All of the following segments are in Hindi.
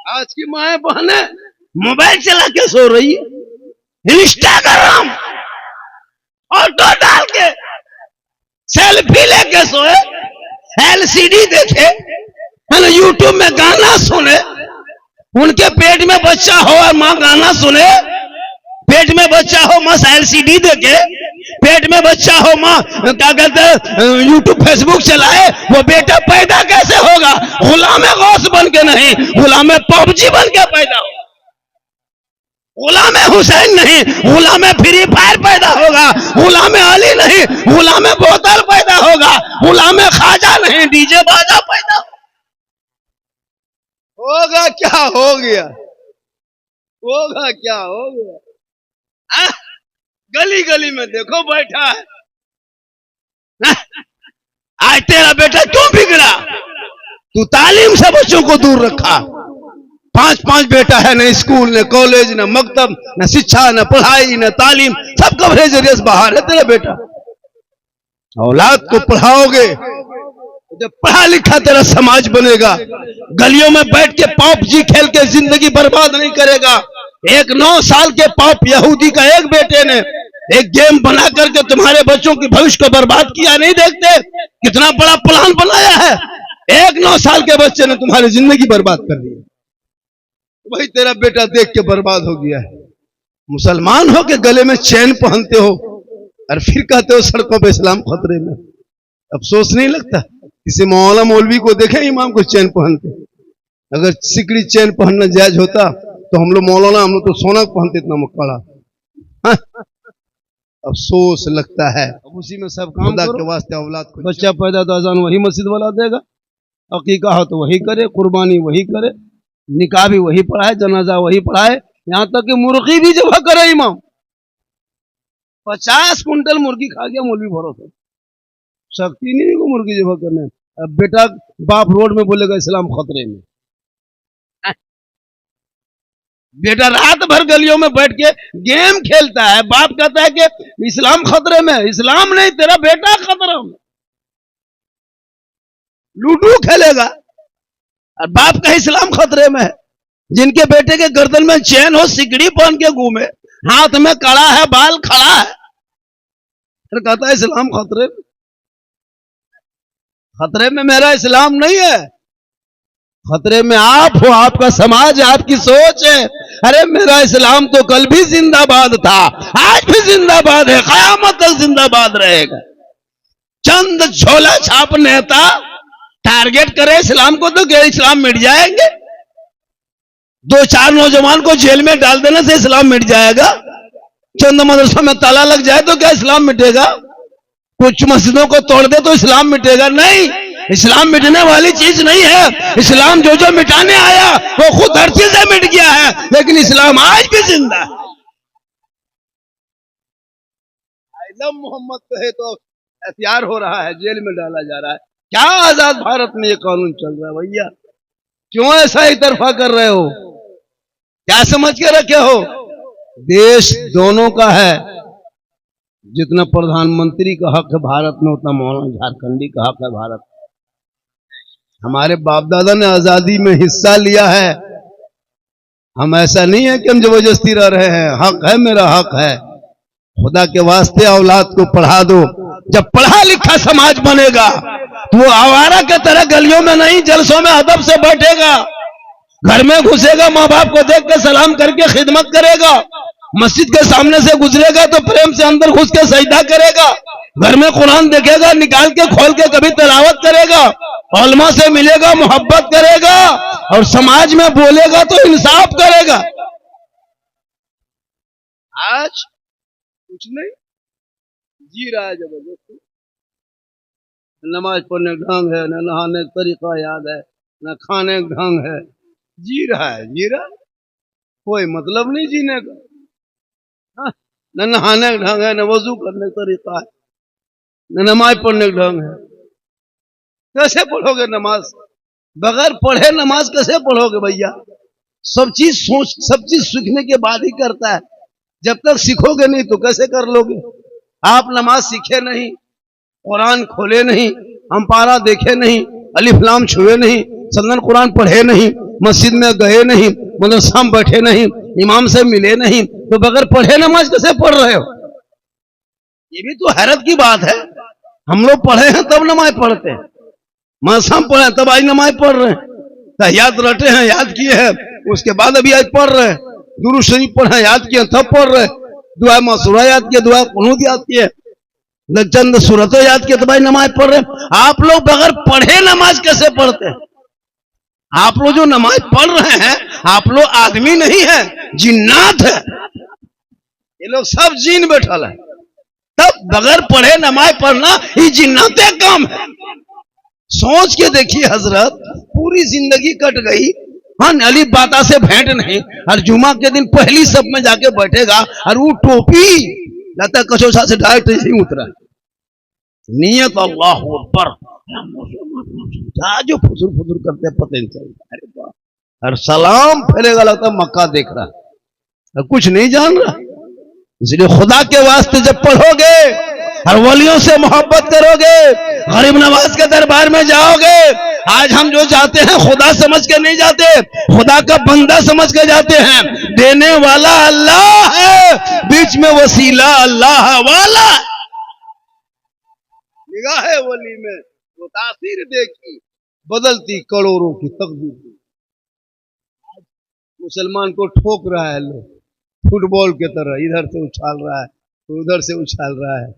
आज की माए बहने मोबाइल चला के सो रही है, इंस्टाग्राम फोटो डाल के सेल्फी लेके सोए, एलसीडी देखे, है ना, यूट्यूब में गाना सुने, उनके पेट में बच्चा हो और माँ गाना सुने, पेट में बच्चा हो माँ एलसीडी देखे, पेट में बच्चा हो माँ क्या कहते यूट्यूब फेसबुक चलाए, वो बेटा पैदा कैसे होगा? गुलाम गौस बन के नहीं, गुलाम पबजी बन के पैदा होगा, गुलाम हुसैन नहीं, गुलाम फ्री फायर पैदा होगा, गुलाम अली नहीं, गुलाम बोतल पैदा होगा, गुलाम खाजा नहीं, डीजे बाजा पैदा होगा। क्या हो गया? होगा क्या हो गया? गली गली में देखो बैठा है। आज तेरा बेटा क्यों बिगड़ा? तू तालीम से बच्चों को दूर रखा। 5-5 बेटा है, न स्कूल न कॉलेज न मकतब न शिक्षा न पढ़ाई न तालीम, सब कवरेज एरिया बाहर है तेरा बेटा। औलाद को पढ़ाओगे जब पढ़ा लिखा तेरा समाज बनेगा। गलियों में बैठ के पबजी खेल के जिंदगी बर्बाद नहीं करेगा। एक 9 साल के पाप यहूदी का एक बेटे ने एक गेम बना करके तुम्हारे बच्चों के भविष्य को बर्बाद किया। नहीं देखते कितना बड़ा प्लान बनाया है? एक 9 साल के बच्चे ने तुम्हारी जिंदगी बर्बाद कर दी। वही तेरा बेटा देख के बर्बाद हो गया है। मुसलमान हो के गले में चैन पहनते हो और फिर कहते हो सड़कों पे इस्लाम खतरे में। अफसोस नहीं लगता? किसी मौला मौलवी को देखे इमाम को चैन पहनते? अगर सिकड़ी चैन पहनना जायज होता तो हम लोग मौलाना, हम लोग तो सोना पहनते इतना मकड़ा। अफसोस लगता है। उसी में सब काम के वास्ते औलाद को बच्चा पैदा तो अजान वही मस्जिद वाला देगा, अकीका हो तो वही करे, कुर्बानी वही करे, निकाह भी वही पढ़ाए, जनाजा वही पढ़ाए, यहाँ तक कि मुर्गी भी जब करे इमाम। 50 कुंटल मुर्गी खा गया मौलवी भरोसा, शक्ति नहीं को मुर्गी जब करने। अब बेटा बाप रोड में बोलेगा इस्लाम खतरे में। बेटा रात भर गलियों में बैठ के गेम खेलता है, बाप कहता है कि इस्लाम खतरे में। इस्लाम नहीं, तेरा बेटा खतरा में। लूडो खेलेगा और बाप का इस्लाम खतरे में है। जिनके बेटे के गर्दन में चैन हो, सिकड़ी पहन के घूमे, हाथ में कड़ा है, बाल खड़ा है, फिर कहता है इस्लाम खतरे में। खतरे में मेरा इस्लाम नहीं है, खतरे में आप हो, आपका समाज, आपकी सोच है। अरे मेरा इस्लाम तो कल भी जिंदाबाद था, आज भी जिंदाबाद है, कयामत तक जिंदाबाद रहेगा। चंद झोला छाप नेता टारगेट करे इस्लाम को तो क्या इस्लाम मिट जाएंगे? 2-4 नौजवान को जेल में डाल देने से इस्लाम मिट जाएगा? चंद मदरसों में ताला लग जाए तो क्या इस्लाम मिटेगा? कुछ मस्जिदों को तोड़ दे तो इस्लाम मिटेगा? नहीं, इस्लाम मिटने वाली चीज नहीं है। इस्लाम जो जो मिटाने आया वो खुद हर चीज से मिट गया है, लेकिन इस्लाम आज भी जिंदा है। मोहम्मद कहे तो हथियार हो रहा है, जेल में डाला जा रहा है। क्या आजाद भारत में ये कानून चल रहा है भैया? क्यों ऐसा ही तरफा कर रहे हो? क्या समझ के रखे हो? देश दोनों का है। जितना प्रधानमंत्री का हक है भारत में, उतना मौलाना झारखंडी का हक है भारत में। हमारे बाप दादा ने आजादी में हिस्सा लिया है। हम ऐसा नहीं है कि हम जबरदस्ती रह रहे हैं। हक है, मेरा हक है। खुदा के वास्ते औलाद को पढ़ा दो। जब पढ़ा लिखा समाज बनेगा तो वो आवारा के तरह गलियों में नहीं, जलसों में अदब से बैठेगा। घर में घुसेगा, माँ बाप को देख के सलाम करके खिदमत करेगा। मस्जिद के सामने से गुजरेगा तो प्रेम से अंदर घुस के सजदा करेगा। घर में कुरान देखेगा, निकाल के खोल के कभी तिलावत करेगा। उलमा से मिलेगा, मोहब्बत करेगा, और समाज में बोलेगा तो इंसाफ करेगा। आज कुछ नहीं, जी रहा है जबरदस्ती। नमाज पढ़ने का ढंग है, न नहाने का तरीका याद है, न खाने का ढंग है। जी रहा है, जी रहा, कोई मतलब नहीं जीने का। न नहाने का ढंग है, न वजू करने का तरीका है, न नमाज पढ़ने का ढंग है। कैसे पढ़ोगे नमाज? बगैर पढ़े नमाज कैसे पढ़ोगे भैया? सब चीज सीखने के बाद ही करता है। जब तक सीखोगे नहीं तो कैसे कर लोगे? आप नमाज सीखे नहीं, कुरान खोले नहीं, हम पारा देखे नहीं, अलिफ लाम छुए नहीं, सनन कुरान पढ़े नहीं, मस्जिद में गए नहीं, मदरसा में बैठे नहीं, इमाम से मिले नहीं, तो बगैर पढ़े नमाज कैसे पढ़ रहे हो? ये भी तो हैरत की बात है। हम लोग पढ़े हैं तब नमाज पढ़ते हैं, मदरसा में पढ़े तब आज नमाज पढ़ रहे हैं, तहियात रटे हैं, याद किए हैं, उसके बाद अभी आज पढ़ रहे हैं, दुरूद शरीफ पढ़े याद किए तब पढ़ रहे, दुआ मसूरा याद किया, दुआ कुनूत याद किए, चंद सूरतों याद किए तो भाई नमाज पढ़ रहे। आप लोग बगैर पढ़े नमाज कैसे पढ़ते हैं? आप लोग जो नमाज पढ़ रहे हैं, आप लोग आदमी नहीं है, जिन्नात है। ये लोग सब जीन बैठल है, तब बगैर पढ़े नमाज पढ़ना ये जिन्नाते काम है। सोच के देखिए हजरत, पूरी जिंदगी कट गई, हाँ अली बाता से भेंट नहीं, और जुमा के दिन पहली सब में जाके बैठेगा और वो टोपी लगता कचोछा से डायरेक्ट ही उतरा। नियत अल्लाह अकबर, जो फुसुर फुसुर करते पता नहीं चलता। अरे वाह, और सलाम फेरेगा लगता मक्का देख रहा है, कुछ नहीं जान रहा। इसलिए खुदा के वास्ते जब पढ़ोगे और वलियों से मोहब्बत करोगे, गरीब नवाज के दरबार में जाओगे, आज हम जो जाते हैं खुदा समझ के नहीं जाते, खुदा का बंदा समझ के जाते हैं। देने वाला अल्लाह है, बीच में वसीला अल्लाह वाला। निगाह वली में वो तासीर देखी, बदलती करोड़ों की तकदीर। मुसलमान को ठोक रहा है लोग, फुटबॉल के तरह इधर से उछाल रहा है, तो उधर से उछाल रहा है,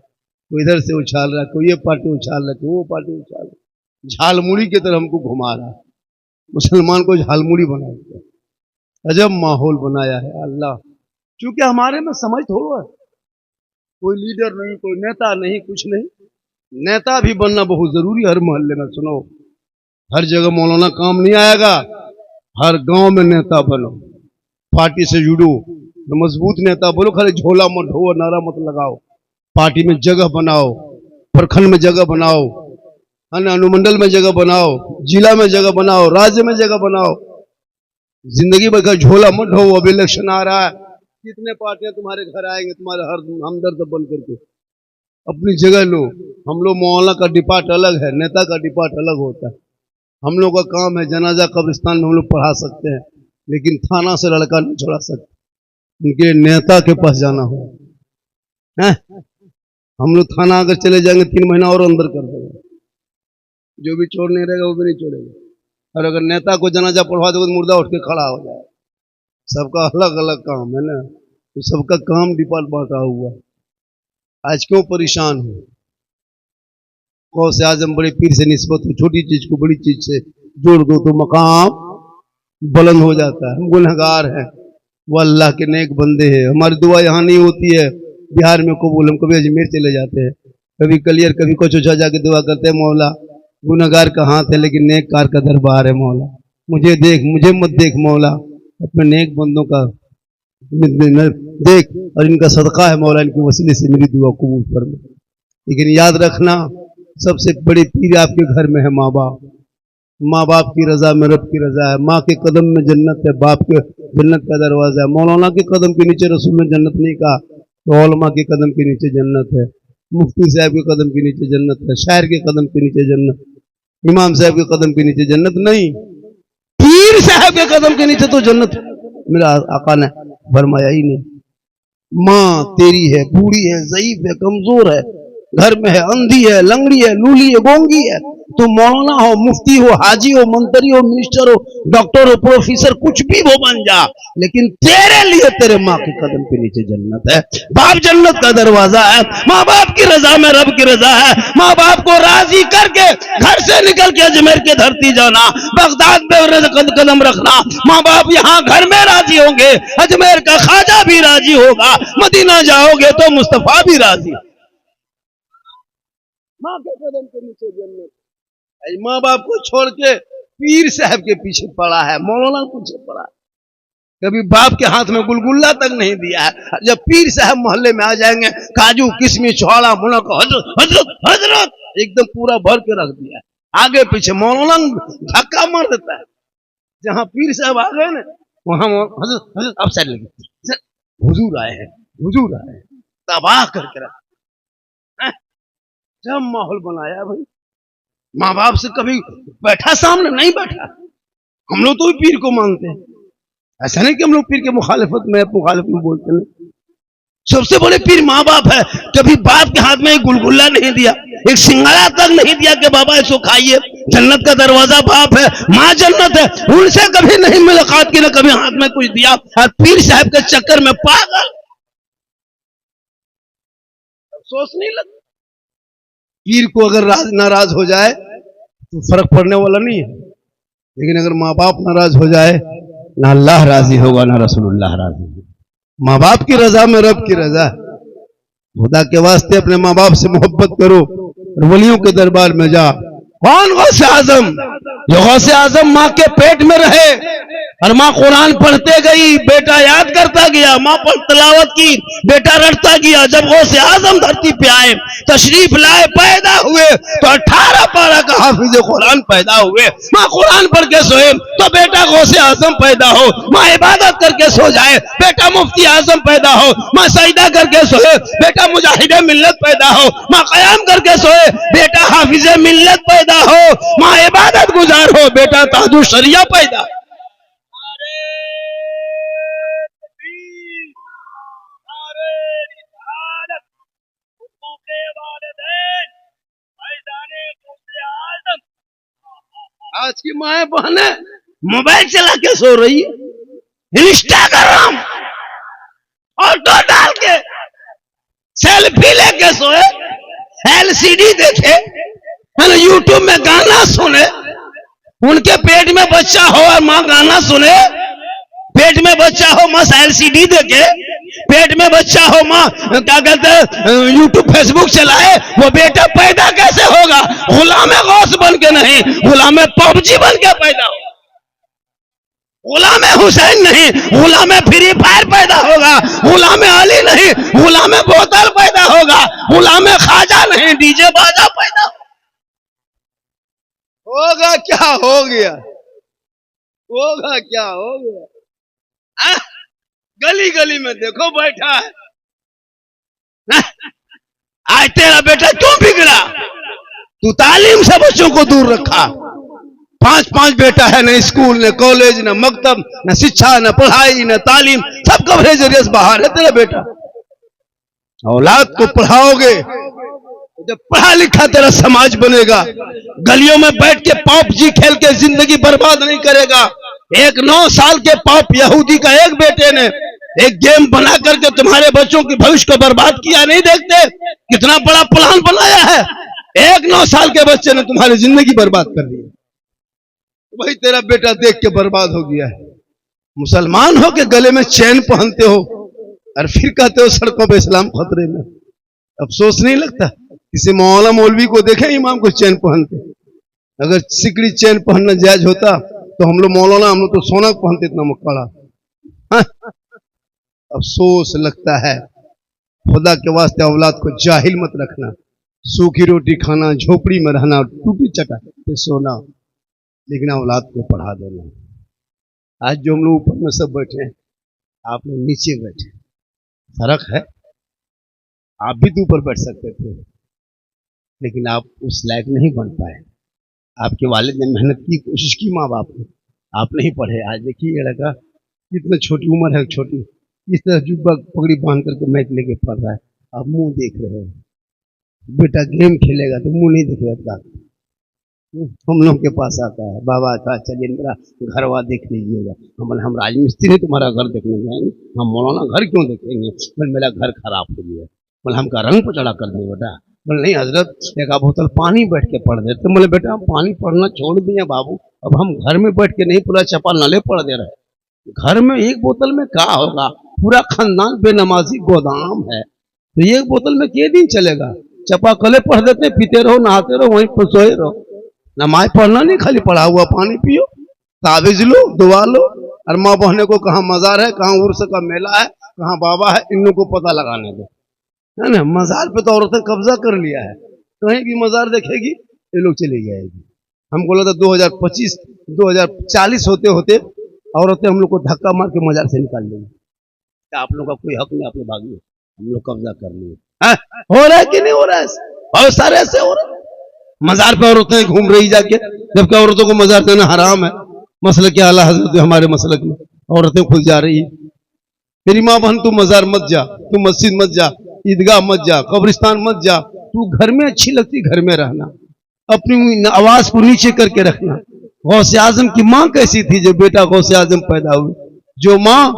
कोई इधर से उछाल रहा है, कोई ये पार्टी उछाल रहा है, कोई वो पार्टी उछाल रहा है, झालमुड़ी की तरह हमको घुमा रहा है। मुसलमान को झालमुड़ी बना दिया, अजब माहौल बनाया है अल्लाह। क्योंकि हमारे में समझ थोड़ा है, कोई लीडर नहीं, कोई नेता नहीं, कुछ नहीं। नेता भी बनना बहुत जरूरी है हर मोहल्ले में। सुनो, हर जगह मौलाना काम नहीं आएगा, हर गांव में नेता बनो, पार्टी से जुड़ो, मजबूत नेता बोलो, खाली झोला मत ढो, नारा मत लगाओ, पार्टी में जगह बनाओ, प्रखंड में जगह बनाओ, अनुमंडल में जगह बनाओ, जिला में जगह बनाओ, राज्य में जगह बनाओ। जिंदगी भर झोला मत ढो। अब इलेक्शन आ रहा है, कितने पार्टियां तुम्हारे घर आएंगे, तुम्हारे हर हमदर्द बन करके। अपनी जगह लो। हम लोग मौलाना का डिपार्ट अलग है, नेता का डिपार्ट अलग होता है। हम लोग का काम है जनाजा कब्रिस्तान में हम लोग पढ़ा सकते हैं, लेकिन थाना से लड़का नहीं छोड़ा सकते, उनके नेता के पास जाना हो। हम लोग थाना अगर चले जाएंगे 3 महीना और अंदर कर देंगे, जो भी चोर नहीं रहेगा वो भी नहीं छोड़ेगा। और अगर नेता को जनाजा पढ़वा दोगे तो मुर्दा उठ के खड़ा हो जाए। सबका अलग अलग काम है ना, तो सबका काम डिपार्ट बांटा हुआ। आज क्यों परेशान हो? गौसे आजम बड़े पीर से निस्बत हो, छोटी चीज को बड़ी चीज से जोड़ दो तो मकाम बुलंद हो जाता है। हम गुनहगार हैं, वो अल्लाह के नेक बंदे हैं। हमारी दुआ यहाँ नहीं होती है बिहार में कबूल। हम कभी अजमेर चले जाते हैं, कभी कलियर, कभी कोचोचा जाके दुआ करते हैं, मौला गुनहगार का हाथ है लेकिन नेक कार का दरबार है, मौला मुझे देख, मुझे मत देख मौला, अपने नेक बंदों का देख, और इनका सदका है मौला, इनके वसीले से मेरी दुआ कबूल फरमा। लेकिन याद रखना, सबसे बड़ी पीर आपके घर में है माँ बाप। माँ बाप की रजा में रब की रजा है। माँ के कदम में जन्नत है, बाप के जन्नत का दरवाजा है। मौलाना के कदम के नीचे रसूल ने जन्नत नहीं कहा, तो उलमा के कदम के नीचे जन्नत है, मुफ्ती साहब के कदम के नीचे जन्नत है, शायर के कदम के नीचे जन्नत, इमाम साहब के कदम के नीचे जन्नत नहीं, पीर साहब के कदम के नीचे तो जन्नत है। मेरा आका ने फरमाया ही नहीं। माँ तेरी है, बूढ़ी है, ज़ईफ है, कमजोर है, घर में है, अंधी है, लंगड़ी है, लूली है, गोंगी है, तो मौलाना हो, मुफ्ती हो, हाजी हो, मंत्री हो, मिनिस्टर हो, डॉक्टर हो, प्रोफेसर, कुछ भी वो बन जा, लेकिन तेरे लिए तेरे माँ के कदम के नीचे जन्नत है। बाप जन्नत का दरवाजा है। माँ बाप की रजा में रब की रजा है। माँ बाप को राजी करके घर से निकल के अजमेर के धरती जाना, बगदाद में कदम रखना। माँ बाप यहाँ घर में राजी होंगे, अजमेर का ख्वाजा भी राजी होगा, मदीना जाओगे तो मुस्तफा भी राजी। माँ के कदम के नीचे जन्नत। माँ बाप को छोड़ के पीर साहब के पीछे पड़ा है, मौलाना पीछे पड़ा है, कभी बाप के हाथ में गुलगुल्ला तक नहीं दिया है। जब पीर साहब मोहल्ले में आ जाएंगे, काजू किशमिश छोड़ा मुना को हजरत हजरत हजरत एकदम पूरा भर के रख दिया है, आगे पीछे मौलाना धक्का मार देता है। जहां पीर साहब आ गए ना, वहां हजरत हजरत अब साइड लगी, हुजूर आए हैं, हुजूर आए हैं, तबाह करके रख। जब माहौल बनाया भाई, माँ बाप से कभी बैठा सामने नहीं बैठा, हम लोग तो भी पीर को मानते हैं, ऐसा नहीं कि हम लोग पीर के मुखालिफत में बोलते नहीं। सबसे बड़े पीर माँ बाप है। कभी बाप के हाथ में एक गुलगुल्ला नहीं दिया, एक सिंगारा तक नहीं दिया कि बाबा इसको खाइए। जन्नत का दरवाजा बाप है, माँ जन्नत है, उनसे कभी नहीं मुलाकात की, ना कभी हाथ में कुछ दिया। और पीर साहब के चक्कर में पागल, अफसोस नहीं लगता। पीर को अगर नाराज हो जाए तो फर्क पड़ने वाला नहीं है, लेकिन अगर माँ बाप नाराज हो जाए, ना अल्लाह राजी होगा ना रसूलुल्लाह राजी होगा। माँ बाप की रजा में रब की रजा। खुदा के वास्ते अपने माँ बाप से मोहब्बत करो और वलियों के दरबार में जा। कौन गौसे आजम? जो गौसे आजम माँ के पेट में रहे और माँ कुरान पढ़ते गई, बेटा याद करता गया, माँ पर तलावत की, बेटा रटता गया। जब गौसे आजम धरती पे आए, तशरीफ लाए, पैदा हुए, तो 18 पारा का हाफिज कुरान पैदा हुए। माँ कुरान पढ़ के सोए तो बेटा गौसे आजम पैदा हो। माँ इबादत करके सो जाए, बेटा मुफ्ती आजम पैदा हो। माँ सजदा करके सोए, बेटा मुजाहिद मिल्लत पैदा हो। माँ कयाम करके सोए, बेटा हाफिज मिल्लत पैदा हो। माँ इबादत गुजार हो, बेटा ताजु शरिया पैदा। आज की माए बहने मोबाइल चला के सो रही है, इंस्टाग्राम फोटो डाल के सेल्फी लेके सोए, एलसीडी देखे, यूट्यूब में गाना सुने। उनके पेट में बच्चा हो और माँ गाना सुने, पेट में बच्चा हो माँ एलसीडी देखे, पेट में बच्चा हो माँ क्या कहते हैं यूट्यूब फेसबुक चलाए। वो बेटा पैदा कैसे होगा? गुलाम गौस बन के नहीं, गुलाम पबजी बन के पैदा होगा। गुलाम हुसैन नहीं, गुलाम फ्री फायर पैदा होगा। गुलाम अली नहीं, गुलाम बोतल पैदा होगा। गुलाम खाजा नहीं, डीजे बाजा पैदा होगा। क्या हो गया? होगा क्या हो गया? गली गली में देखो बैठा है। आज तेरा बेटा क्यों बिगड़ा? तू तालीम से बच्चों को दूर रखा। 5-5 बेटा है, न स्कूल न कॉलेज न मकतब न शिक्षा न पढ़ाई न तालीम, सब कवरेज रेस बाहर है तेरा बेटा। औलाद को पढ़ाओगे, जब पढ़ा लिखा तेरा समाज बनेगा। गलियों में बैठ के पबजी खेल के जिंदगी बर्बाद नहीं करेगा। एक 9 साल के पॉप यहूदी का एक बेटे ने एक गेम बना करके तुम्हारे बच्चों की भविष्य को बर्बाद किया। नहीं देखते कितना बड़ा प्लान बनाया है? एक 9 साल के बच्चे ने तुम्हारी जिंदगी बर्बाद कर दी। वही तेरा बेटा देख के बर्बाद हो गया है। मुसलमान हो के गले में चैन पहनते हो और फिर कहते हो सड़कों पे इस्लाम खतरे में। अफसोस नहीं लगता? किसी मौला मौलवी को देखे इमाम को चैन पहनते? अगर सिकड़ी चैन पहनना जायज होता तो हम लोग मौलाना, हम लोग तो सोना पहनते इतना मकड़ा। अफसोस लगता है। खुदा के वास्ते औलाद को जाहिल मत रखना। सूखी रोटी खाना, झोपड़ी में रहना, टूटी चटाई पे सोना, लेकिन औलाद को पढ़ा देना। आज जो हम लोग ऊपर में सब बैठे हैं, आप लोग नीचे बैठे, फर्क है। आप भी तो ऊपर बैठ सकते थे, लेकिन आप उस लायक नहीं बन पाए। आपके वालिद ने मेहनत की, कोशिश की, माँ बाप ने, आप नहीं पढ़े। आज देखिए ये लड़का इतना छोटी उम्र है, छोटी इस तरह जुब्बा पगड़ी बांध करके मैच लेके पढ़ रहा है। आप मुंह देख रहे हैं। बेटा गेम खेलेगा तो मुंह नहीं दिखेगा। हम लोग के पास आता है, बाबा अच्छा चलिए मेरा घरवा देख लीजिएगा। हम राजमिस्त्री तुम्हारा घर देखने जाएंगे। हम मौलाना घर क्यों देखेंगे? मेरा घर खराब हो गया, बोले हमका रंग पर चढ़ा कर दें बेटा। बोले नहीं हजरत एक बोतल पानी बैठ के पढ़ देते। बोले बेटा हम पानी पढ़ना छोड़ दिए बाबू, अब हम घर में बैठ के नहीं पूरा चपा नले पढ़ दे रहे। घर में एक बोतल में क्या होगा? पूरा खानदान बेनमाजी गोदाम है, तो एक बोतल में के दिन चलेगा? चपा कले पढ़ देते, पीते रहो, नहाते रहो, वहीं पर सोए रहो। नमाज पढ़ना नहीं, खाली पढ़ा हुआ पानी पियो, ताबीज लो, दुआ लो। और माँ बहने को कहाँ मजार है, कहाँ उर्स का मेला है, कहाँ बाबा है, इन लोग को पता लगाने दो, है ना। मजार पे तो औरतें कब्जा कर लिया है, कहीं भी मजार देखेगी ये लोग चली जाएगी। हम बोला था 2025 2040 होते होते औरतें हम लोग को धक्का मार के मजार से निकाल देंगे। आप लोग का कोई हक नहीं, आप लोग भागिए, हम लोग कब्जा कर लिए। हो रहा है कि नहीं हो रहा है? बहुत सारे ऐसे हो रहे हैं। मजार पे औरतें घूम रही जाके, जबकि औरतों को मजार देना हराम है। मसलक आला हजरत हमारे मसलक में औरतें खुल जा रही है। मेरी माँ बहन तू मजार मत जा, तू मस्जिद मत जा, ईदगाह मत जा, कब्रिस्तान मत जा, तू घर में अच्छी लगती घर में रहना, अपनी आवाज को नीचे करके रखना। गौसे आजम की माँ कैसी थी जो बेटा गौसे आजम पैदा हुए, जो माँ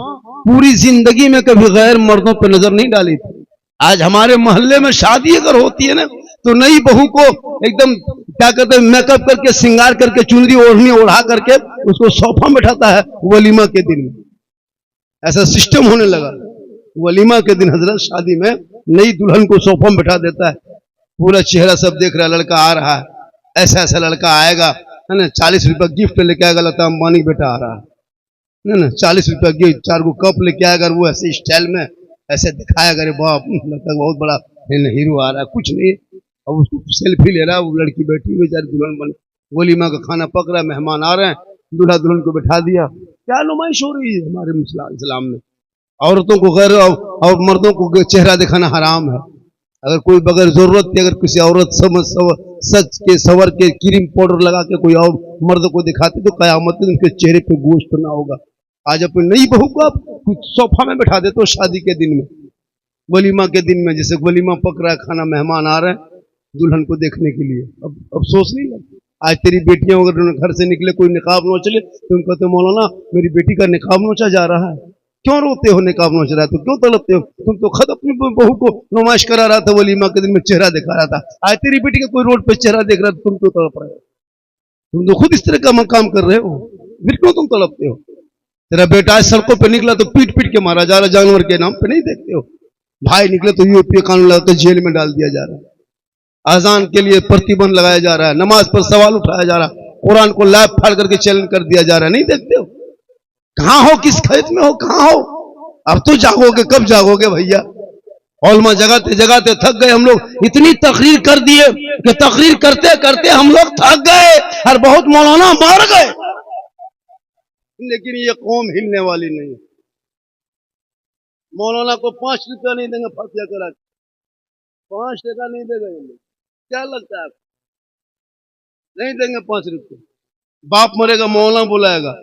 पूरी जिंदगी में कभी गैर मर्दों पर नजर नहीं डाली थी। आज हमारे मोहल्ले में शादी अगर होती है ना तो नई बहू को एकदम क्या कहते हैं मेकअप करके श्रृंगार करके चुनरी ओढ़नी ओढ़ा करके उसको सोफा में बैठाता है वलीमा के दिन में। ऐसा सिस्टम होने लगा। वलीमा के दिन हजरत शादी में नई दुल्हन को सोफा में बैठा देता है, पूरा चेहरा सब देख रहा है, लड़का आ रहा है, ऐसा ऐसा लड़का आएगा है ना, 40 रुपया गिफ्ट लेके आएगा, लगता है अंबानी बेटा आ रहा है ना, 40 रुपया गिफ्ट, 4 को कप लेके आएगा, वो ऐसे स्टाइल में ऐसे दिखाएगा, अरे बाप लगता है बहुत बड़ा हीरो आ रहा है, कुछ नहीं। अब उसको सेल्फी ले रहा है, वो लड़की बैठी हुई बेचारी दुल्हन बन, वलीमा का खाना पक रहा है, मेहमान आ रहे हैं, दूल्हा दुल्हन को बैठा दिया। क्या नुमाइश हो रही है हमारे इस्लाम में। औरतों को गैर और मर्दों को चेहरा दिखाना हराम है। अगर कोई बगैर जरूरत के अगर किसी औरत सच के सवर के क्रीम पाउडर लगा के कोई और मर्द को दिखाते तो कयामत में उनके चेहरे पे गोश्त ना होगा। आज अपनी नई बहू को आप सोफा में बैठा देते हो शादी के दिन में, वलीमा के दिन में, जैसे वलीमा पक रहा है, खाना मेहमान आ रहे हैं दुल्हन को देखने के लिए। अब अफसोस नहीं लगता। आज तेरी बेटियां अगर घर से निकले कोई निकाब नोच ले, तुम कहते मौलाना मेरी बेटी का निकाब नोचा जा रहा है, क्यों रोते हो? निकाब नोच रहा है तो क्यों तड़पते हो? तुम तो खुद अपनी बहू को नुमाइश करा रहा था, वलीमा के दिन में चेहरा दिखा रहा था। आज तेरी बेटी का कोई रोड पे चेहरा देख रहा था, तुम क्यों तड़प रहे हो? तुम तो खुद इस तरह का मकाम कर रहे हो, फिर क्यों तुम तड़पते हो? तेरा बेटा आज सड़कों पर निकला तो पीट पीट के मारा जा रहा, जानवर के नाम पे नहीं देखते हो? भाई निकले तो यूपी कानून लगाकर जेल में डाल दिया जा रहा है, अजान के लिए प्रतिबंध लगाया जा रहा है, नमाज पर सवाल उठाया जा रहा है, कुरान को लैब फाड़ करके चैलेंज कर दिया जा रहा है, नहीं देखते हो? कहां हो? किस खेत में हो? कहां हो? अब तो जागोगे, कब जागोगे भैया? औलमा जगाते जगाते थक गए हम लोग, इतनी तकरीर कर दिए कि तकरीर करते करते हम लोग थक गए और बहुत मौलाना मर गए। लेकिन ये कौम हिलने वाली नहीं है। मौलाना को 5 रुपया नहीं देंगे फतिया करा, 5 टका नहीं देगा ये लोग। क्या लगता है? नहीं देंगे 5 रुपये। बाप मरेगा मौलाना बुलाएगा,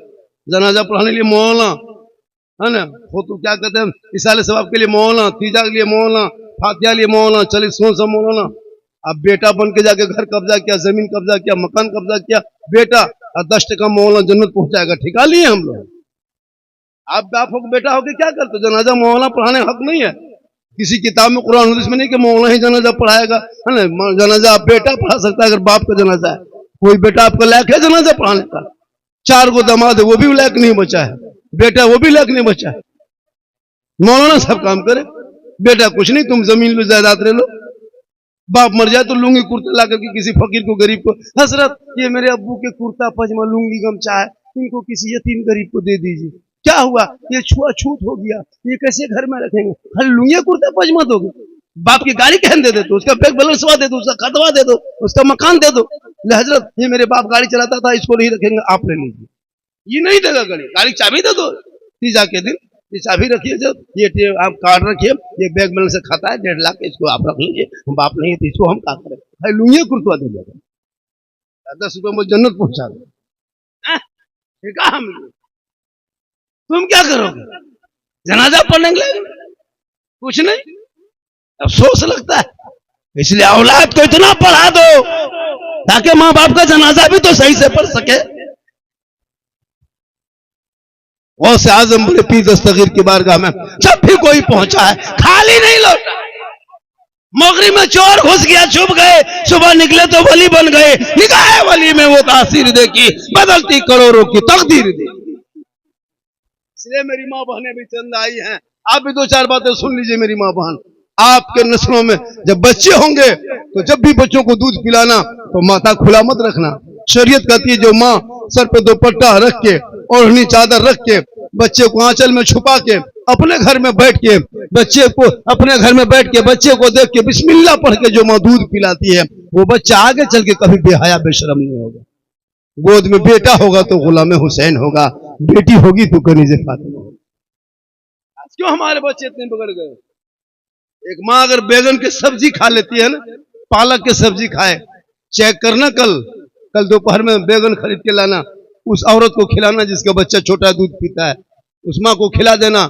जनाजा पढ़ाने के लिए मौलाना, है ना, वो तो क्या कहते हैं इसाले सवाब के लिए मौलाना, तीजा के लिए मौलाना, फातिया लिए मौलाना, 40 सा मौलाना। अब बेटा बन के जाके घर कब्जा किया, जमीन कब्जा किया, मकान कब्जा किया, बेटा 10 टका मौलाना जन्नत पहुंचाएगा, ठिका लिए हम लोग। आप बाप हो बेटा होके क्या करते? जनाजा मौलाना पढ़ाने हक नहीं है किसी किताब में, कुरान हदीस में नहीं कि मौलाना ही जनाजा पढ़ाएगा, है ना। जनाजा बेटा पढ़ा सकता है अगर बाप का जनाजा है। कोई बेटा आपका लायक है जनाजा पढ़ाने का? 4 को दामाद है, वो भी लायक नहीं बचा है, बेटा वो भी लायक नहीं बचा है। मौलाना सब काम करे, बेटा कुछ नहीं, तुम जमीन में जायदाद ले लो। बाप मर जाए तो लुंगी कुर्ता ला करके किसी फकीर को, गरीब को, हजरत ये मेरे अब्बू के कुर्ता पजामा लुंगी गमछा है, इनको किसी यतीम गरीब को दे दीजिए। क्या हुआ? ये छुआछूत हो गया, ये कैसे घर में रखेंगे? खाली लुंगी कुर्ता पजामा दोगे? बाप की गाड़ी कहन दे दो, उसका बैंक बैलेंसवा दे दो, उसका खतवा दे दो, उसका मकान दे दो। हजरत ये मेरे बाप गाड़ी चलाता था, इसको नहीं रखेंगे, आप ले लीजिए। ये नहीं देगा गाड़ी, गाड़ी चाबी दे दो तीजा के दिन, ये चाबी रखिए, जब ये आप कार्ड रखिए, ये बैंक बैलेंस से खाता है 1.5 लाख, इसको आप रख लीजिए, हम बाप नहीं है तो इसको हम क्या करें? भाई लुंगी कुर्ता दे देगा, 10 रुपये में जन्नत पहुंचा दो। ठीक है, हम तुम क्या करोगे? जनाजा पढ़ने के लिए कुछ नहीं, अफसोस लगता है। इसलिए औलाद को इतना पढ़ा दो ताकि माँ बाप का जनाजा भी तो सही से पढ़ सके। गौसे आजम बड़े पीर दस्तगीर की बारगाह में जब भी कोई पहुंचा है खाली नहीं लौटा। मगरिब में चोर घुस गया, छुप गए, सुबह निकले तो वली बन गए, निगाहे वली में वो तासीर देखी, बदलती करोड़ों की तकदीर देखी। इसलिए मेरी माँ बहनें भी चंद आई हैं, आप भी 2-4 बातें सुन लीजिए। मेरी माँ बहन, आपके नस्लों में जब बच्चे होंगे तो जब भी बच्चों को दूध पिलाना तो माथा खुला मत रखना। शरीयत कहती है जो माँ सर पे दुपट्टा रख के ओढ़नी चादर रख के बच्चे को आंचल में छुपा के अपने घर में बैठ के बच्चे को देख के बिस्मिल्लाह पढ़ के जो माँ दूध पिलाती है, वो बच्चा आगे चल के कभी बेहया बेशरम नहीं होगा। गोद में बेटा होगा तो गुलाम हुसैन होगा, बेटी होगी तो कनीज़े फातिमा होगी। आज क्यों हमारे बच्चे इतने बिगड़ गए? एक माँ अगर बैगन की सब्जी खा लेती है ना, पालक की सब्जी खाए, चेक करना, कल दोपहर में बैगन खरीद के लाना, उस औरत को खिलाना जिसका बच्चा छोटा दूध पीता है, उस माँ को खिला देना।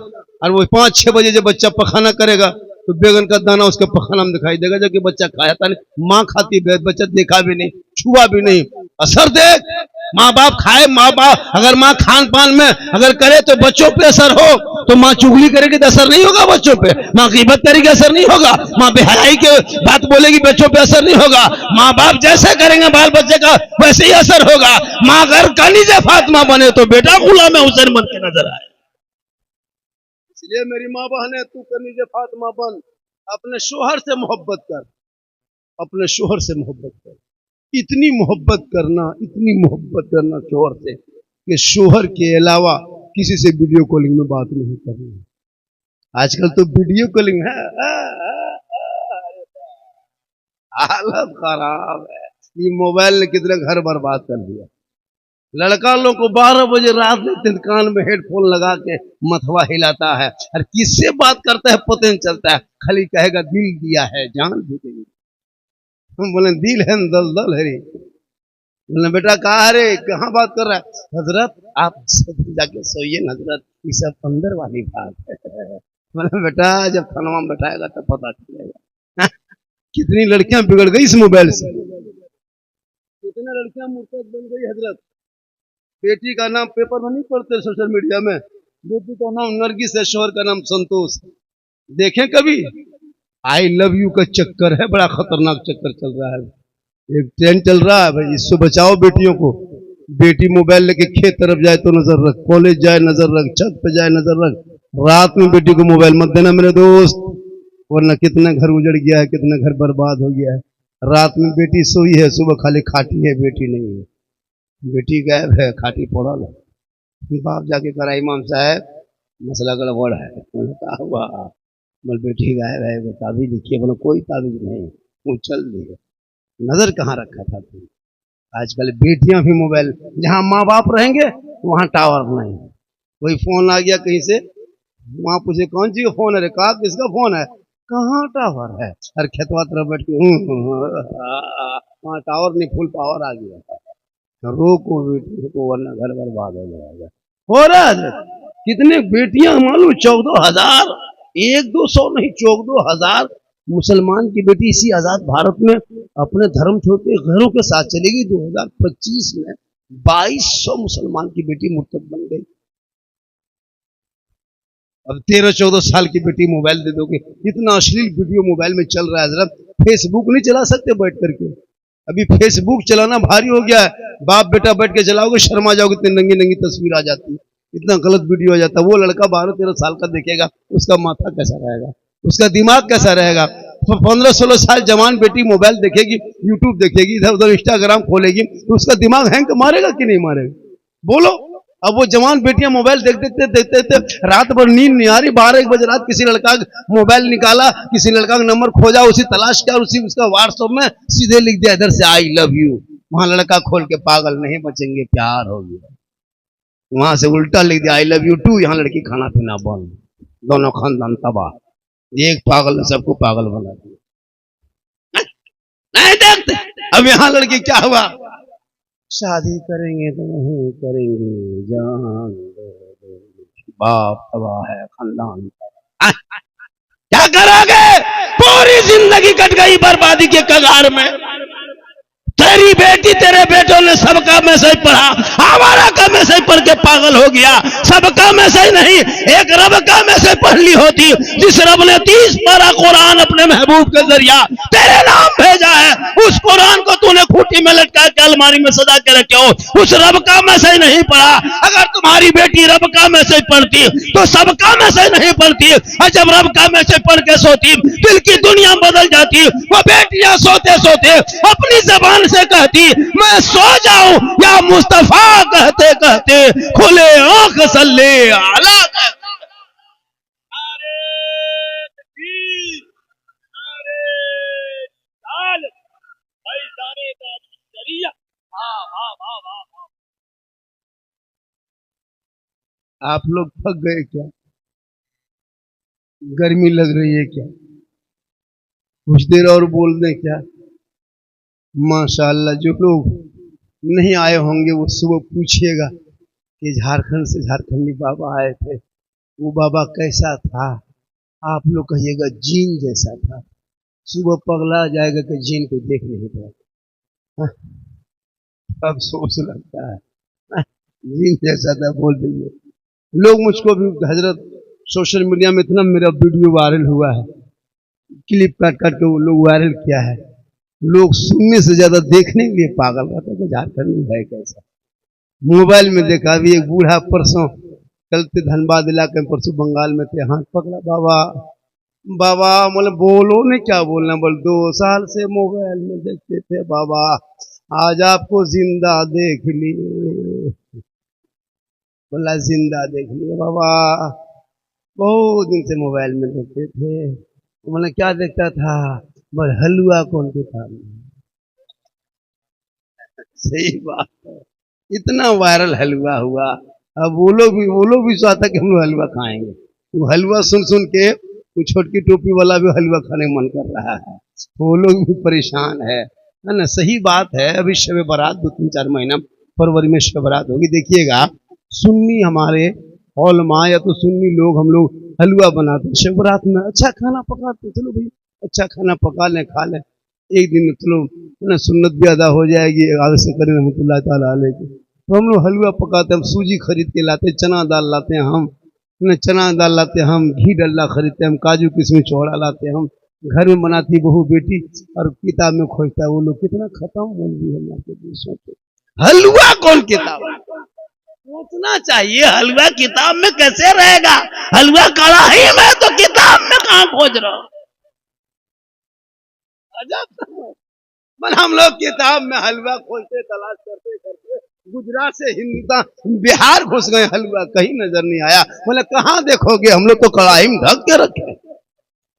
और वो 5-6 बजे जब बच्चा पखाना करेगा तो बैगन का दाना उसके पखाना में दिखाई देगा, जबकि बच्चा खाया था नहीं। माँ खाती है, बच्चा देखा भी नहीं, छुआ भी नहीं। असर देख, माँ बाप खाए, माँ बाप अगर माँ खान पान में अगर करे तो बच्चों पे असर हो, तो माँ चुगली करेगी तो असर नहीं होगा बच्चों पे। माँ गीबत करेगी असर नहीं होगा। माँ बेहयाई के बात बोलेगी बच्चों पे असर नहीं होगा। माँ बाप जैसे करेंगे बाल बच्चे का वैसे ही असर होगा। माँ अगर कनीज़े फातिमा बने तो बेटा गुलाम हुसैन बन के नजर आए। इसलिए मेरी माँ बहने, तू कनीज़े फातिमा बन, अपने शोहर से मोहब्बत कर, अपने शोहर से मोहब्बत कर। इतनी मोहब्बत करना, इतनी मोहब्बत करना शोहर से कि शोहर के अलावा किसी से वीडियो कॉलिंग में बात नहीं करनी। आजकल तो वीडियो कॉलिंग है, हालत खराब है। ये मोबाइल ने कितने घर बर्बाद कर दिया। लड़का लोग को 12 बजे रात में कान में हेडफोन लगा के मथवा हिलाता है, और किससे बात करता है पता नहीं चलता है। खाली कहेगा दिल दिया है जान भी देंगे। हम बोले दिल है दल दल है। बोले बेटा कहा रे, कहाँ बात कर रहा है? हजरत आप जाके सोइए ना हजरत, ये सब अंदर वाली बात है। बोले बेटा जब थाना में बैठाएगा तब पता चलेगा। कितनी लड़कियां बिगड़ गई इस मोबाइल से, कितनी लड़कियां मुर्तद बन गई हजरत। बेटी का नाम पेपर में नहीं पढ़ते सोशल मीडिया में, बेटी का नाम नरगिस है, शोहर का नाम संतोष। देखें कभी? आई लव यू का चक्कर है, बड़ा खतरनाक चक्कर चल रहा है। एक ट्रेंड चल रहा है भाई, इससे बचाओ बेटियों को। बेटी मोबाइल लेके खेत तरफ जाए तो नजर रख, कॉलेज जाए नजर रख, छत पे जाए नजर रख। रात में बेटी को मोबाइल मत देना मेरे दोस्त, वरना कितना घर उजड़ गया है, कितना घर बर्बाद हो गया है। रात में बेटी सोई है, सुबह खाली खाटी है, बेटी नहीं है। बेटी गायब है, खाटी पड़ल है। बाप जाके करा इमाम साहब मसला गड़बड़ है। कहा हुआ बोल बेटी गायब है, वो ताबीज लिखिए। बोलो कोई ताबीज नहीं, वो चल रही है। नजर कहाँ रखा था तुम? आजकल बेटियां भी मोबाइल, जहां माँ बाप रहेंगे वहां टावर नहीं। कोई फोन आ गया कहीं से, वहां पूछे कौन सी फोन है रे, कहा किसका फोन है, कहाँ टावर है? अरे खेतवा तरफ बैठ के वहां टावर नहीं, फुल पावर आ गया। रोको बेटी को वरना घर बर्बाद हो जाएगा। हो रहा है कितने बेटियां मालूम, 14,000, 1-200 नहीं, 14,000 मुसलमान की बेटी इसी आजाद भारत में अपने धर्म छोड़ के घरों के साथ चलेगी। 2025 में 2200 मुसलमान की बेटी मुर्तद बन गई। अब 13-14 साल की बेटी मोबाइल दे दोगे, इतना अश्लील वीडियो मोबाइल में चल रहा है। जरा फेसबुक नहीं चला सकते बैठ करके? अभी फेसबुक चलाना भारी हो गया है। बाप बेटा बैठ के चलाओगे शर्मा जाओगे, इतनी नंगी नंगी तस्वीर आ जाती है, इतना गलत वीडियो आ जाता है। वो लड़का 12-13 साल का देखेगा, उसका माथा कैसा रहेगा, उसका दिमाग कैसा रहेगा? 15-16 साल जवान बेटी मोबाइल देखेगी, यूट्यूब देखेगी, इधर उधर इंस्टाग्राम खोलेगी, तो उसका दिमाग हैंग मारेगा कि नहीं मारेगा? बोलो। अब वो जवान बेटियां मोबाइल देखते देखते देखते रात भर नींद नहीं आ रही। 12-1 बजे रात किसी लड़का मोबाइल निकाला, किसी लड़का का नंबर खोजा, उसी तलाश किया, उसी उसका व्हाट्सएप में सीधे लिख दिया इधर से आई लव यू। वहां लड़का खोल के पागल नहीं बचेंगे, प्यार हो गया। वहां से उल्टा लिख दिया आई लव यू टू, यहाँ लड़की खाना पीना बंद, दोनों खानदान तबाह। एक पागल ने सबको पागल बना दिया। नहीं देखते। अब यहाँ लड़की क्या हुआ, शादी करेंगे तो नहीं करेंगे, जान बाप तबाह है, खानदान क्या करोगे? पूरी जिंदगी कट गई बर्बादी के कगार में। तेरी बेटी तेरे बेटों ने सबका मैसेज पढ़ा, हमारा का मैसेज पढ़ के पागल हो गया। सबका मैसेज नहीं, एक रब का मैसेज पढ़ ली होती, जिस रब ने 30 पारा कुरान अपने महबूब के जरिया तेरे नाम भेजा है, उस कुरान को तूने खूंटी में लटका के अलमारी में सजा के रखे हो, उस रब का मैसेज नहीं पढ़ा। अगर तुम्हारी बेटी रब का मैसेज पढ़ती तो सबका मैसेज नहीं पढ़ती, और जब रब का मैसेज पढ़ के सोती दिल की दुनिया बदल जाती। वो बेटियां सोते सोते अपनी जबान से कहती मैं सो जाऊं, या मुस्तफा कहते कहते खुले आंख सल्ले आला। आप लोग थक गए क्या? गर्मी लग रही है क्या? कुछ देर और बोल दें क्या? माशाअल्लाह, जो लोग नहीं आए होंगे वो सुबह पूछिएगा कि झारखंड से झारखंडी बाबा आए थे, वो बाबा कैसा था? आप लोग कहिएगा जीन जैसा था। सुबह पगला जाएगा कि जीन को देख नहीं पाया। अब सोच लगता है जीन जैसा था बोल देंगे लोग। मुझको भी हजरत सोशल मीडिया में इतना मेरा वीडियो वायरल हुआ है, क्लिप काट काट के वो लोग वायरल किया है। लोग सुनने से ज्यादा देखने के लिए पागल रहता है कि झारखंड में है कैसा। मोबाइल में देखा, अभी एक बूढ़ा परसों कल थे धनबाद इलाके में, परसों बंगाल में थे, हाथ पकड़ा, बाबा बाबा मतलब बोलो ने क्या बोलना, बोल 2 साल से मोबाइल में देखते थे बाबा, आज आपको जिंदा देख लिए। बोला जिंदा देख लिए बाबा, बहुत दिन से मोबाइल में देखते थे। बोला क्या देखता था? बोल हलवा कौन के था। सही बात है, इतना वायरल हलवा हुआ। अब वो लोग भी चाहता कि हम लोग हलवा खाएंगे। वो हलवा सुन सुन के वो छोटकी टोपी वाला भी हलवा खाने मन कर रहा है, वो लोग भी परेशान है ना। सही बात है। अभी शब बारात 2-3-4 महीना फरवरी में शब बारात होगी, देखिएगा। सुन्नी हमारे औलमा या तो सुन्नी लोग हम लोग हलवा बनाते हैं शब बारात में, अच्छा खाना पकाते, चलो भाई अच्छा खाना पका लें, खा लें, एक दिन चलो ना सुन्नत भी अदा हो जाएगी। आगे करें रहमतुल्लाह ताला अलैह की। तो हम लोग हलवा पकाते हैं, हम सूजी खरीद के लाते, चना दाल लाते हैं, हम चना दाल लाते हैं, हम घी डल्ला खरीदते हैं, हम काजू किशमिश चौड़ा लाते हैं, हम घर में बनाती बहू बेटी, और किताब में खोजता है वो लोग। कितना खत्म बोल रही है हमारे देशों पे। हलवा कौन किताब सोचना चाहिए, हलवा किताब में कैसे रहेगा? हलवा कढ़ाई में, तो किताब में कहां खोज रहा हो? अजब। हम लोग किताब में हलवा खोजते, तलाश करते करते गुजरात से हिंदुस्तान बिहार घुस गए, हलवा कहीं नजर नहीं आया। बोले कहाँ देखोगे, हम लोग तो कढ़ाई में ढक के रखे।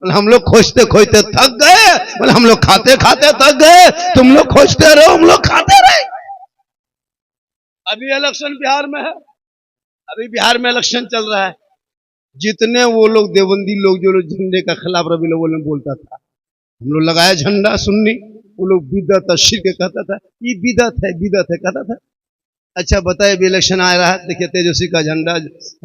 हम लोग खोजते खोजते थक गए। बोले हम लोग खाते खाते थक गए, तुम लोग खोजते रहो, हम लोग खाते रहे। अभी इलेक्शन बिहार में है, अभी बिहार में इलेक्शन चल रहा है। जितने वो लोग देवबंदी लोग, जो लोग झंडे का खिलाफ रबी लोगों ने बोलता था, हम लोग लगाया झंडा सुन्नी, वो लोग बिदत और शिर्क कहता था, ये बिदत है कहता था। अच्छा बताए, भी इलेक्शन आ रहा है, देखिए तेजस्वी का झंडा,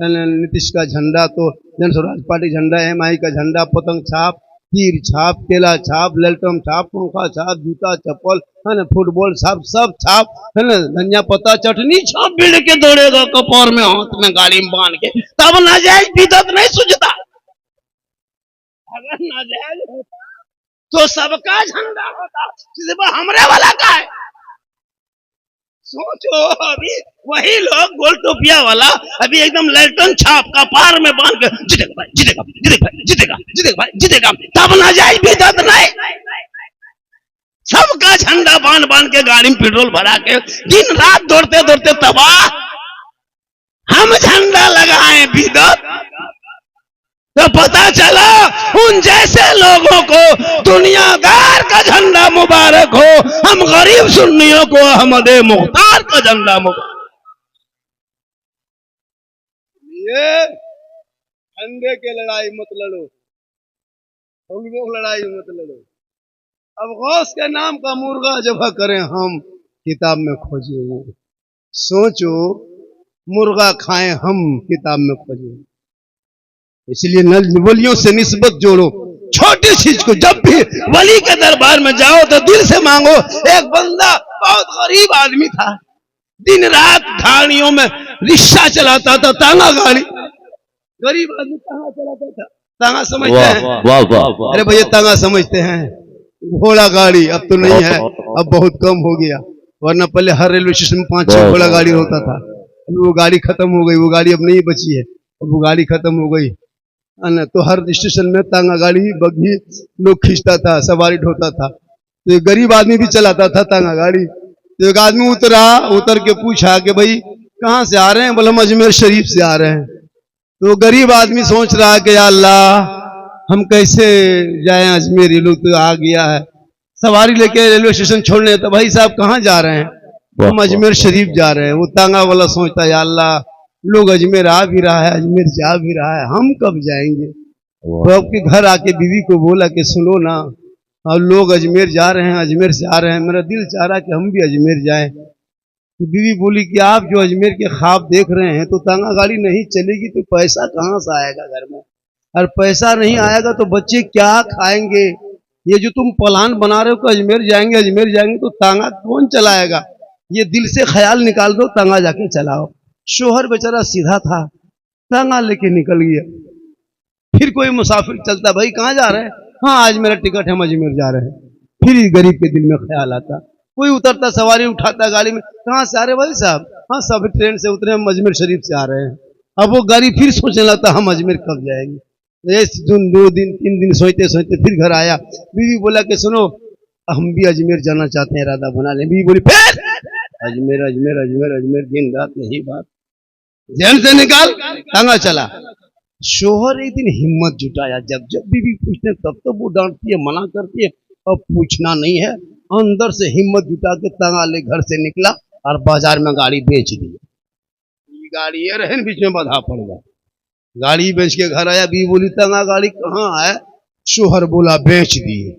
नीतीश का झंडा, तो जन स्वराज पार्टी झंडा, MI का झंडा, पतंग छाप, तीर छाप, केला छाप, ललटम छाप, पंखा छाप, जूता चप्पल है ना, फुटबॉल छाप, सब छाप है ना, धनिया पत्ता चटनी छाप, बिड़ के दौड़ेगा कपार में हाथ में गाड़ी में बांध के, तब नाजायज बिदत नहीं सुझता। अगर नाजायज होता तो सबका झंडा होता, सिर्फ हमरे वाला का है। सोचो, अभी वही लोग गोल टोपिया वाला अभी एकदम ललटन छाप का पार में बांध के जीतेगा भाई, जीतेगा जीतेगा जीतेगा जीतेगा भाई, जीतेगा, तब ना जाए बिदत नहीं। सबका झंडा बांध बांध के गाड़ी में पेट्रोल भरा के दिन रात दौड़ते दौड़ते तबाह, हम झंडा लगाए बिदत। तो पता चला उन जैसे लोगों को दुनियादार का झंडा मुबारक हो, हम गरीब सुन्नियों को अहमद मुख्तार का झंडा मुबारक। ये झंडे के लड़ाई मत लड़ो, हम लोग लड़ाई मत लड़ो। अब गौस के नाम का मुर्गा जब करें हम, किताब में खोजेंगे। सोचो, मुर्गा खाएं हम, किताब में खोजेंगे। इसलिए वलियों से निस्बत जोड़ो। छोटी चीज को जब भी वली के दरबार में जाओ तो दिल से मांगो। एक बंदा बहुत गरीब आदमी था, दिन रात गाड़ियों में रिक्शा चलाता था, तांगा गाड़ी। गरीब आदमी तांगा चलाता था, तांगा समझते हैं? अरे भैया तांगा समझते हैं, घोड़ा गाड़ी अब तो नहीं है, अब बहुत कम हो गया, वरना पहले हर रेलवे स्टेशन में 5-6 घोड़ा गाड़ी होता था। वो गाड़ी खत्म हो गई, वो गाड़ी अब नहीं बची है, अब वो गाड़ी खत्म हो गई। तो हर स्टेशन में तांगा गाड़ी बग्घी लोग खींचता था, सवारी ढोता था। तो एक गरीब आदमी भी चलाता था तांगा गाड़ी। तो एक आदमी उतर के पूछा कि भाई कहाँ से आ रहे हैं? बोला हम अजमेर शरीफ से आ रहे हैं। तो गरीब आदमी सोच रहा है कि या अल्लाह हम कैसे जाएं अजमेर, ये लोग तो आ गया है सवारी लेके रेलवे स्टेशन छोड़ने। तो भाई साहब कहाँ जा रहे हैं? हम अजमेर शरीफ जा रहे हैं। वो तांगा वाला सोचता है या अल्लाह लोग अजमेर आ भी रहा है, अजमेर जा भी रहा है, हम कब जाएंगे? तो आपके घर आके बीवी को बोला कि सुनो ना, और लोग अजमेर जा रहे हैं, अजमेर से आ रहे हैं, मेरा दिल चाह रहा कि हम भी अजमेर जाएं। तो बीवी बोली कि आप जो अजमेर के ख्वाब देख रहे हैं तो तांगा गाड़ी नहीं चलेगी तो पैसा कहाँ से आएगा घर में, और पैसा नहीं आएगा तो बच्चे क्या खाएंगे। ये जो तुम प्लान बना रहे हो कि अजमेर जाएंगे तो तांगा कौन चलाएगा, ये दिल से ख्याल निकाल दो, तांगा जाके चलाओ। शोहर बेचारा सीधा था, तांगा लेके निकल गया। फिर कोई मुसाफिर चलता, भाई कहाँ जा रहे हैं, हाँ आज मेरा टिकट है, हम अजमेर जा रहे हैं। फिर इस गरीब के दिल में ख्याल आता, कोई उतरता, सवारी उठाता गाड़ी में, कहाँ से आ रहे भाई साहब, हाँ सब ट्रेन से उतरे, हम अजमेर शरीफ से आ रहे हैं। अब वो गाड़ी फिर सोचने लगता हम अजमेर कब जाएंगे। 2 दिन 3 दिन सोचते सोचते फिर घर आया। बीवी बोला कि सुनो हम भी अजमेर जाना चाहते हैं, इरादा बना लें। बीवी बोली फिर अजमेर अजमेर अजमेर अजमेर, दिन रात यही बात, जहन से निकाल, तांगा चला। शोहर एक दिन हिम्मत जुटाया, जब जब बीवी पूछते तब तो वो डांटती है, मना करती है, अब पूछना नहीं है। अंदर से हिम्मत जुटा के तांगा ले घर से निकला और बाजार में गाड़ी बेच दी। गाड़ी ये रहे बीच में बाधा पड़ गया, गाड़ी बेच के घर आया। बीवी बोली तांगा गाड़ी कहाँ है, शोहर बोला बेच दिए।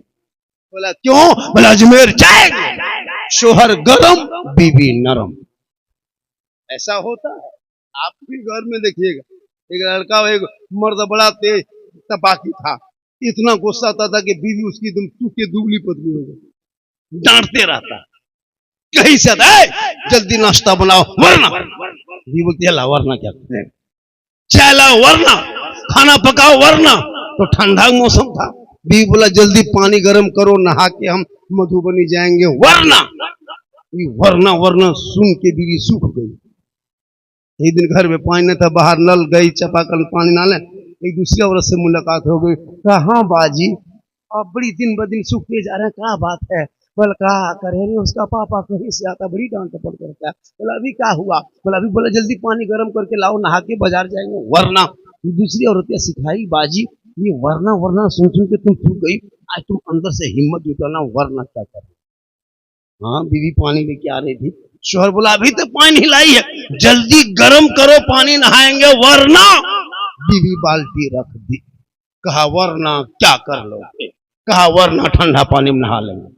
बोला क्यों, बोला अजमेर जाएंगे। शोहर गरम, बीवी नरम। ऐसा होता है, आप भी घर में देखिएगा। एक लड़का, एक मर्द बड़ा तेज तपाकी था, इतना गुस्सा आता था कि बीवी उसकी एकदम टूट के दुबली पतली हो गई, डांटते रहता, कहीं से जल्दी नाश्ता बनाओ वरना। बीवी बोलती है वरना क्या करते हैं, चाय लाओ वरना, खाना पकाओ वरना। तो ठंडा मौसम था, बीवी बोला जल्दी पानी गर्म करो, नहा के हम मधुबनी जाएंगे वरना। वरना वरना सुन के बीवी सूख गई। एक दिन घर में पानी नहीं था, बाहर नल गई, चापाकल पानी ना ले, एक दूसरी औरत से मुलाकात हो गई। कहा हाँ बाजी, अब बड़ी दिन ब दिन सूखते जा रहे हैं, क्या बात है। बोला कहा करे रे, उसका पापा कहीं से आता, बड़ी डांट टपट करता है। बोला अभी क्या हुआ, बोला अभी, बोला जल्दी पानी गर्म करके लाओ, नहा के बाजार जाएंगे वरना। दूसरी औरतें सिखाई, बाजी ये वरना वरना सुन सुन के तुम सूख गई, आज तुम अंदर से हिम्मत जुटाना, वरना क्या कर। हाँ बीवी पानी लेके आ रही थी, शोहर बोला अभी तो पानी लाई है, जल्दी गर्म करो पानी, नहाएंगे वरना। बीवी बाल्टी रख दी, कहा वरना क्या कर लोगे, कहा वरना ठंडा पानी में नहा लेंगे,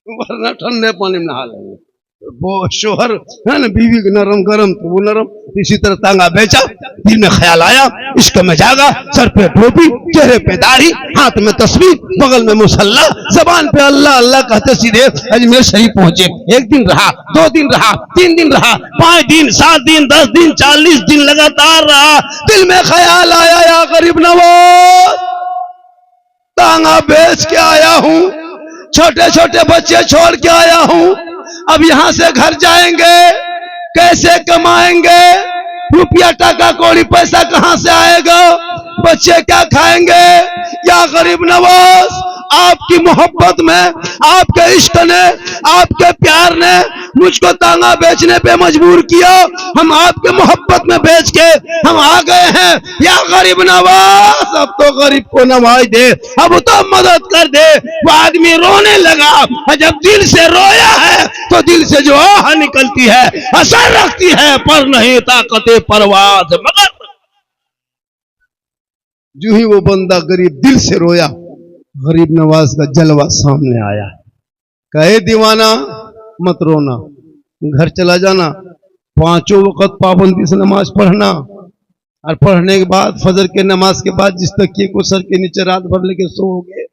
वरना ठंडे पानी में नहा लेंगे। वो शोहर है ना, बीवी नरम गरम तो वो नरम। इसी तरह तांगा बेचा, दिल में ख्याल आया इश्क में जागा, सर पे टोपी, चेहरे पे दाढ़ी, हाथ में तस्वीर, बगल में मुसल्ला, जबान पे अल्लाह अल्लाह कहते सीधे अजमेर शरीफ पहुंचे। 1 दिन रहा, 2 दिन रहा, 3 दिन रहा, 5 दिन, 7 दिन, 10 दिन, 40 दिन लगातार रहा। दिल में ख्याल आया या गरीब नवाज, तांगा बेच के आया हूं, छोटे छोटे बच्चे छोड़ के आया हूं, अब यहां से घर जाएंगे, कैसे कमाएंगे, रुपया टका कौड़ी पैसा कहां से आएगा, बच्चे क्या खाएंगे। या गरीब नवाज, आपकी मोहब्बत में, आपके इश्क ने, आपके प्यार ने मुझको तांगा बेचने पे मजबूर किया, हम आपके मोहब्बत में बेच के हम आ गए हैं। या गरीब नवाज, अब तो गरीब को नवाज दे, अब तो मदद कर दे। वो आदमी रोने लगा, और जब दिल से रोया है तो दिल से जो आह निकलती है असर रखती है, पर नहीं ताकते परवाज मगर। जो ही वो बंदा गरीब दिल से रोया, गरीब नवाज का जलवा सामने आया। कहे दीवाना मत रोना, घर चला जाना, 5 वक्त पाबंदी से नमाज पढ़ना, और पढ़ने के बाद फजर के नमाज के बाद जिस तकिए को सर के नीचे रात भर लेके सोओगे,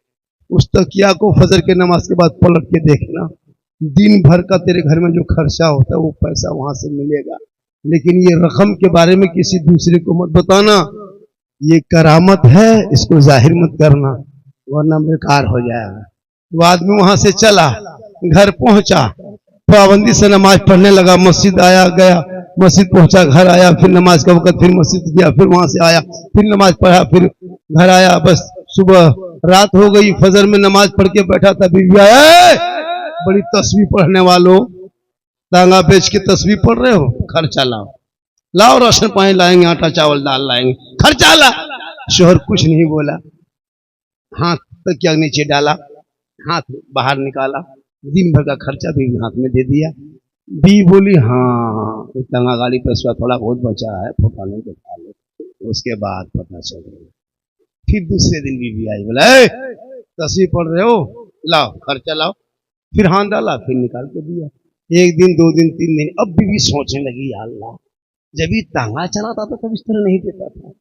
उस तकिया को फजर के नमाज के बाद पलट के देखना। दिन भर का तेरे घर में जो खर्चा होता है वो पैसा वहां से मिलेगा, लेकिन ये रकम के बारे में किसी दूसरे को मत बताना, ये करामत है, इसको जाहिर मत करना वरना बेकार हो जाएगा। वो आदमी वहां से चला, घर पहुंचा, पाबंदी से नमाज पढ़ने लगा, मस्जिद आया गया, मस्जिद पहुंचा, घर आया, फिर नमाज का वक्त, फिर मस्जिद गया, फिर वहां से आया, फिर नमाज पढ़ा, फिर घर आया। बस सुबह रात हो गई, फजर में नमाज पढ़ के बैठा था, बीवी आया, बड़ी तस्वीर पढ़ने वालों, तांगा बेच के तस्वीर पढ़ रहे हो, खर्चा लाओ, लाओ राशन पानी लाएंगे, आटा चावल दाल लाएंगे, खर्चा ला। शोहर कुछ नहीं बोला, हाथ तक क्या नीचे डाला, हाथ बाहर निकाला, दिन भर का खर्चा भी हाथ में दे दिया। बी बोली हाँ तांगा गाड़ी पैसा थोड़ा बहुत बचा है, फुटाने के खा लो, उसके बाद पता चलेगा। फिर दूसरे दिन बीवी आई, बोला तस्वीर पढ़ रहे हो, लाओ खर्चा लाओ, फिर हाथ डाला, फिर निकाल के दिया। एक दिन, 2 दिन, 3 दिन, अब बीवी सोचने लगी, या अल्लाह, जब ये तांगा चलाता था तब इस तरह नहीं देता था,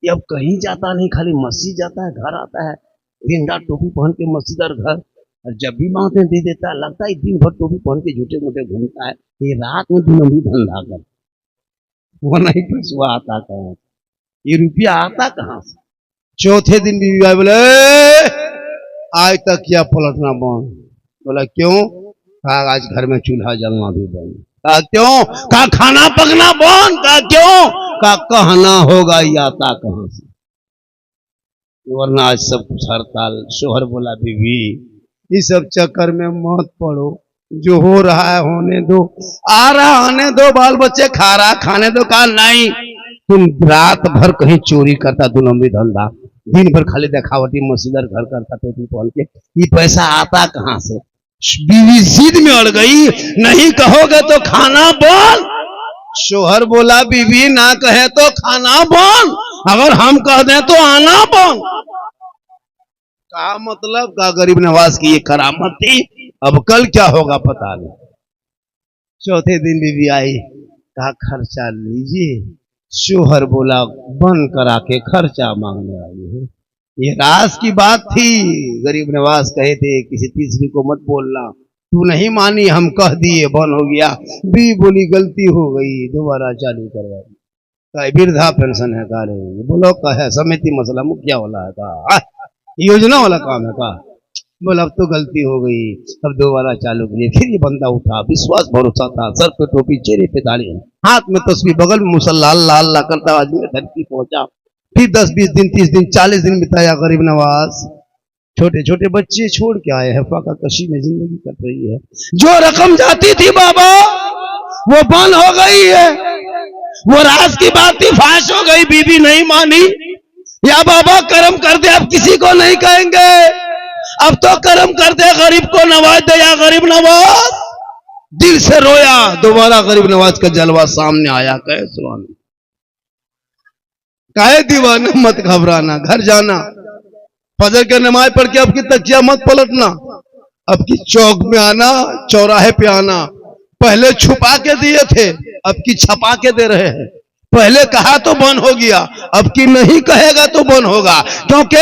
ये अब कहीं जाता नहीं, खाली मस्जिद जाता है, घर आता है, दिन रात टोपी पहन के मस्जिद और घर, और जब भी मांगते हैं दे देता है। लगता है दिन भर टोपी पहन के झूठे मूठे घूमता है, ये रात में दिन भी धंधा कर, वो नहीं पैसा आता कहाँ से, ये रुपया आता कहाँ से। चौथे दिन बीवी आई, बोले आज तक क्या पलटना बंद। बोला क्यों? कहा आज घर में चूल्हा जलना भी बंद। कहा क्यों? कहा खाना पकना बंद। कहा क्यों? कहा कहना होगा ये आता कहां से, वरना आज सब कुछ हड़ताल। शोहर बोला बीवी इस सब चक्कर में मत पड़ो, जो हो रहा है होने दो, आ रहा आने दो, बाल बच्चे खा रहा खाने दो। कहा नहीं, तुम रात भर कहीं चोरी करता, 2 नंबरी धंधा, दिन भर खाली देखावटी मसीदर घर करता टोपी पहन के, ये पैसा आता कहां से। बीवी जिद में अड़ गई, नहीं कहोगे तो खाना बंद। शोहर बोला बीवी ना कहे तो खाना बंद, अगर हम कह दें तो आना बंद। कहा मतलब? का गरीब नवाज की ये करामत थी, अब कल क्या होगा पता नहीं। चौथे दिन बीवी आई, कहा खर्चा लीजिए। शोहर बोला बंद करा के खर्चा मांगने आई है, ये राज की बात थी। गरीब नवाज कहे थे किसी तीसरी को मत बोलना, तू नहीं मानी, हम कह दिए, बंद हो गया। बीवी बोली गलती हो गई, दोबारा चालू करवाई। वृद्धा पेंशन है का रही, बोलो कहे समिति मसला मुखिया वाला है का, योजना वाला काम है का। बोला अब तो गलती हो गई, अब दोबारा चालू किए। फिर ये बंदा उठा, विश्वास भरोसा था, सर पे टोपी, चेहरे पे दाढ़ी, हाथ में तस्वीर, बगल में मुसल्ला, अल्लाह अल्लाह करता आदमी धरती पहुंचा। फिर 10-20 दिन, 30 दिन, 40 दिन बिताया गरीब नवाज। छोटे छोटे बच्चे छोड़ के आए हैं, फाका कशी में जिंदगी कट रही है। जो रकम जाती थी बाबा वो बंद हो गई है, वो राज की बात थी, फाश हो गई। बीबी नहीं मानी, या बाबा कर्म कर दे, अब किसी को नहीं कहेंगे, अब तो कर्म कर दे, गरीब को नवाज दे। या गरीब नवाज दिल से रोया, दोबारा गरीब नवाज का जलवा सामने आया। कहे सुभान, काहे दीवाना मत घबराना, घर जाना, फजर के नमाज पढ़ के अब की तकिया मत पलटना, अब की चौक में आना, चौराहे पे आना। पहले छुपा के दिए थे, अब की छपा के दे रहे हैं। पहले कहा तो बंद हो गया, अब की नहीं कहेगा तो बंद होगा, क्योंकि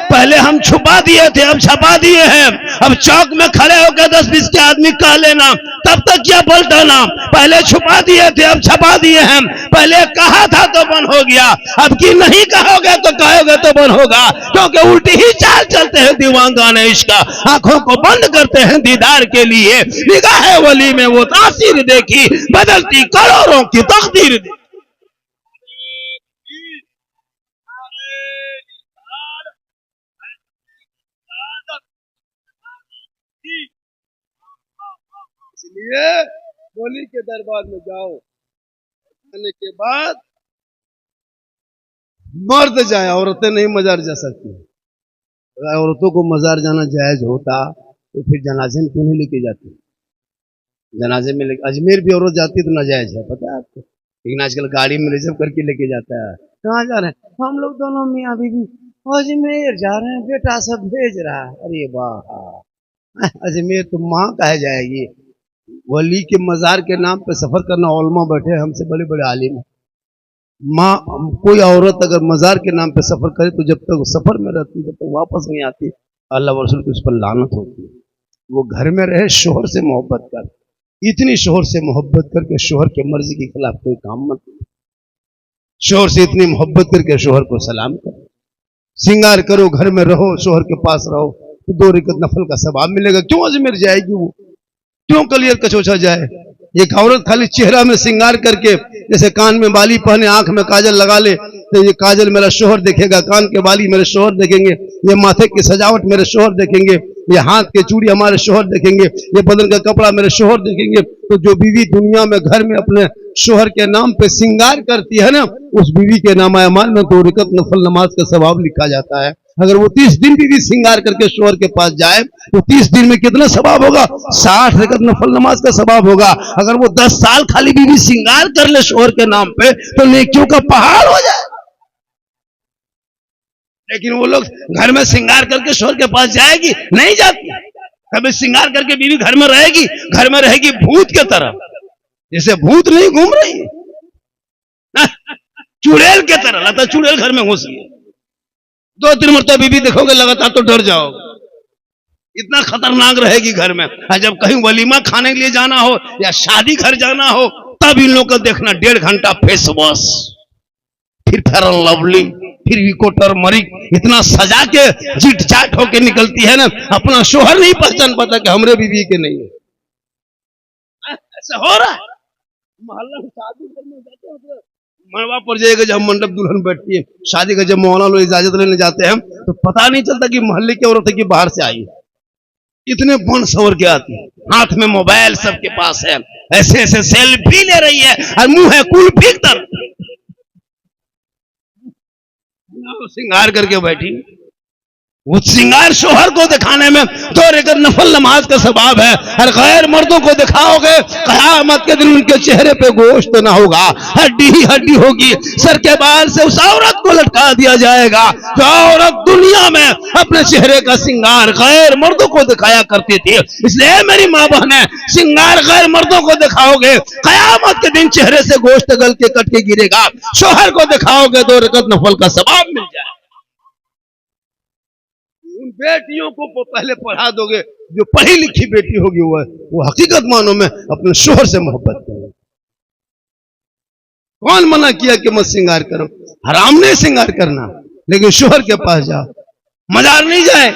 पहले हम छुपा दिए थे, अब छपा दिए हैं। अब चौक में खड़े होकर 10-20 के आदमी कह लेना, तब तक क्या पलटाना। पहले छुपा दिए थे, अब छपा दिए हैं। पहले कहा था तो बंद हो गया, अब की नहीं कहोगे तो कहोगे तो बंद होगा, क्योंकि उल्टी ही चाल चलते हैं दीवानगाने इश्क। आंखों को बंद करते हैं दीदार के लिए, निगाह वली में वो तासीर देखी, बदलती करोड़ों की तकदीर। इसलिए बोली के दरबार में जाओ, आने के बाद मर्द जाए, औरतें नहीं मजार जा सकती। अगर औरतों को मजार जाना जायज होता तो फिर जनाजे में क्यों नहीं लेके जाती? जनाजे में अजमेर भी औरत जाती तो नाजायज है, पता है आपको, लेकिन आजकल गाड़ी में रिजर्व करके लेके जाता है। कहाँ जा रहे हैं? हम लोग दोनों मियाँ बीवी अजमेर जा रहे हैं, बेटा सब भेज रहा है। अरे वाह, अजमेर तो माँ कहे जाएगी। वली के मजार के नाम पे सफर करना, उलमा बैठे हमसे बड़े बड़े आलिम। माँ, कोई औरत अगर मजार के नाम पे सफर करे तो जब तक सफर में रहती, जब तक वापस नहीं आती, अल्लाह रसूल की उस पर लानत होती है। वो घर में रहे, शोहर से मोहब्बत कर, इतनी शोहर से मोहब्बत करके शोहर के मर्जी के खिलाफ कोई काम मत करो। शोहर से इतनी मोहब्बत करके शोहर को सलाम करो, श्रृंगार करो, घर में रहो, शोहर के पास रहो, तो 2 रकात नफल का सवाब मिलेगा। क्यों अजमेर जाएगी वो, क्यों कलियर कचोचा जाए? एक औरत खाली चेहरा में श्रृंगार करके, जैसे कान में बाली पहने, आंख में काजल लगा ले, तो ये काजल मेरा शोहर देखेगा, कान के बाली मेरे शोहर देखेंगे, ये माथे की सजावट मेरे शोहर देखेंगे, ये हाथ के चूड़ी हमारे शोहर देखेंगे, ये बदन का कपड़ा मेरे शोहर देखेंगे। तो जो बीवी दुनिया में घर में अपने शोहर के नाम पे श्रृंगार करती है ना, उस बीवी के नाम अमाल में 2 रकात नफल नमाज का सवाब लिखा जाता है। अगर वो 30 दिन भी श्रृंगार करके शोहर के पास जाए तो 30 दिन में कितना सवाब होगा? 60 रकात नफल नमाज का सवाब होगा। अगर वो 10 साल खाली बीवी श्रृंगार कर ले शोहर के नाम पे तो नेकियों का पहाड़ हो जाए। लेकिन वो लोग घर में श्रृंगार करके शोहर के पास जाएगी? नहीं जाती। कभी श्रृंगार करके बीवी घर में रहेगी भूत के तरह, जैसे भूत नहीं घूम रही है, चुड़ैल के तरह। लगता चुड़ैल घर में घुस गई। 2-3 मरतबा बीवी देखोगे लगातार तो डर जाओगे, इतना खतरनाक रहेगी घर में। और जब कहीं वलीमा खाने के लिए जाना हो या शादी घर जाना हो, तब इन लोग को देखना 1.5 घंटा फेस वॉश, फिर फेयर एंड लवली, फिर इको टर्मरिक, इतना सजा के जीट जाट होके निकलती है ना, अपना शोहर नहीं पहचान पाता कि हमरे बीवी के नहीं है। ऐसा हो रहा है मोहल्ला में। शादी करने जाते हैं मरवा पर जाएगा, जब मंडप दुल्हन बैठती है शादी का, जब मौला लोग इजाजत लेने जाते हैं तो पता नहीं चलता कि मोहल्ले की औरत है कि बाहर से आई है। इतने बन सवर के आती है, हाथ में मोबाइल सबके पास है, ऐसे ऐसे सेल्फी ले रही है और मुंह है कुल्फी तर, श्रृंगार करके बैठी। वो श्रृंगार शोहर को दिखाने में 2 रकात नफल नमाज का सवाब है। और गैर मर्दों को दिखाओगे, क़यामत के दिन उनके चेहरे पे गोश्त ना होगा, हड्डी ही हड्डी होगी। सर के बाल से उस औरत को लटका दिया जाएगा जो औरत दुनिया में अपने चेहरे का श्रृंगार गैर मर्दों को दिखाया करती थी। इसलिए मेरी माँ बहने, श्रृंगार गैर मर्दों को दिखाओगे, क़यामत के दिन चेहरे से गोश्त गल के कट के गिरेगा। शोहर को दिखाओगे 2 रकात नफल का सवाब मिल जाए। उन बेटियों को पहले पढ़ा दोगे, जो पढ़ी लिखी बेटी होगी वो हकीकत मानो में अपने शोहर से मोहब्बत करे। कौन मना किया कि मत श्रृंगार करो? हराम नहीं श्रृंगार करना, लेकिन शोहर के पास जाओ, मजार नहीं जाए।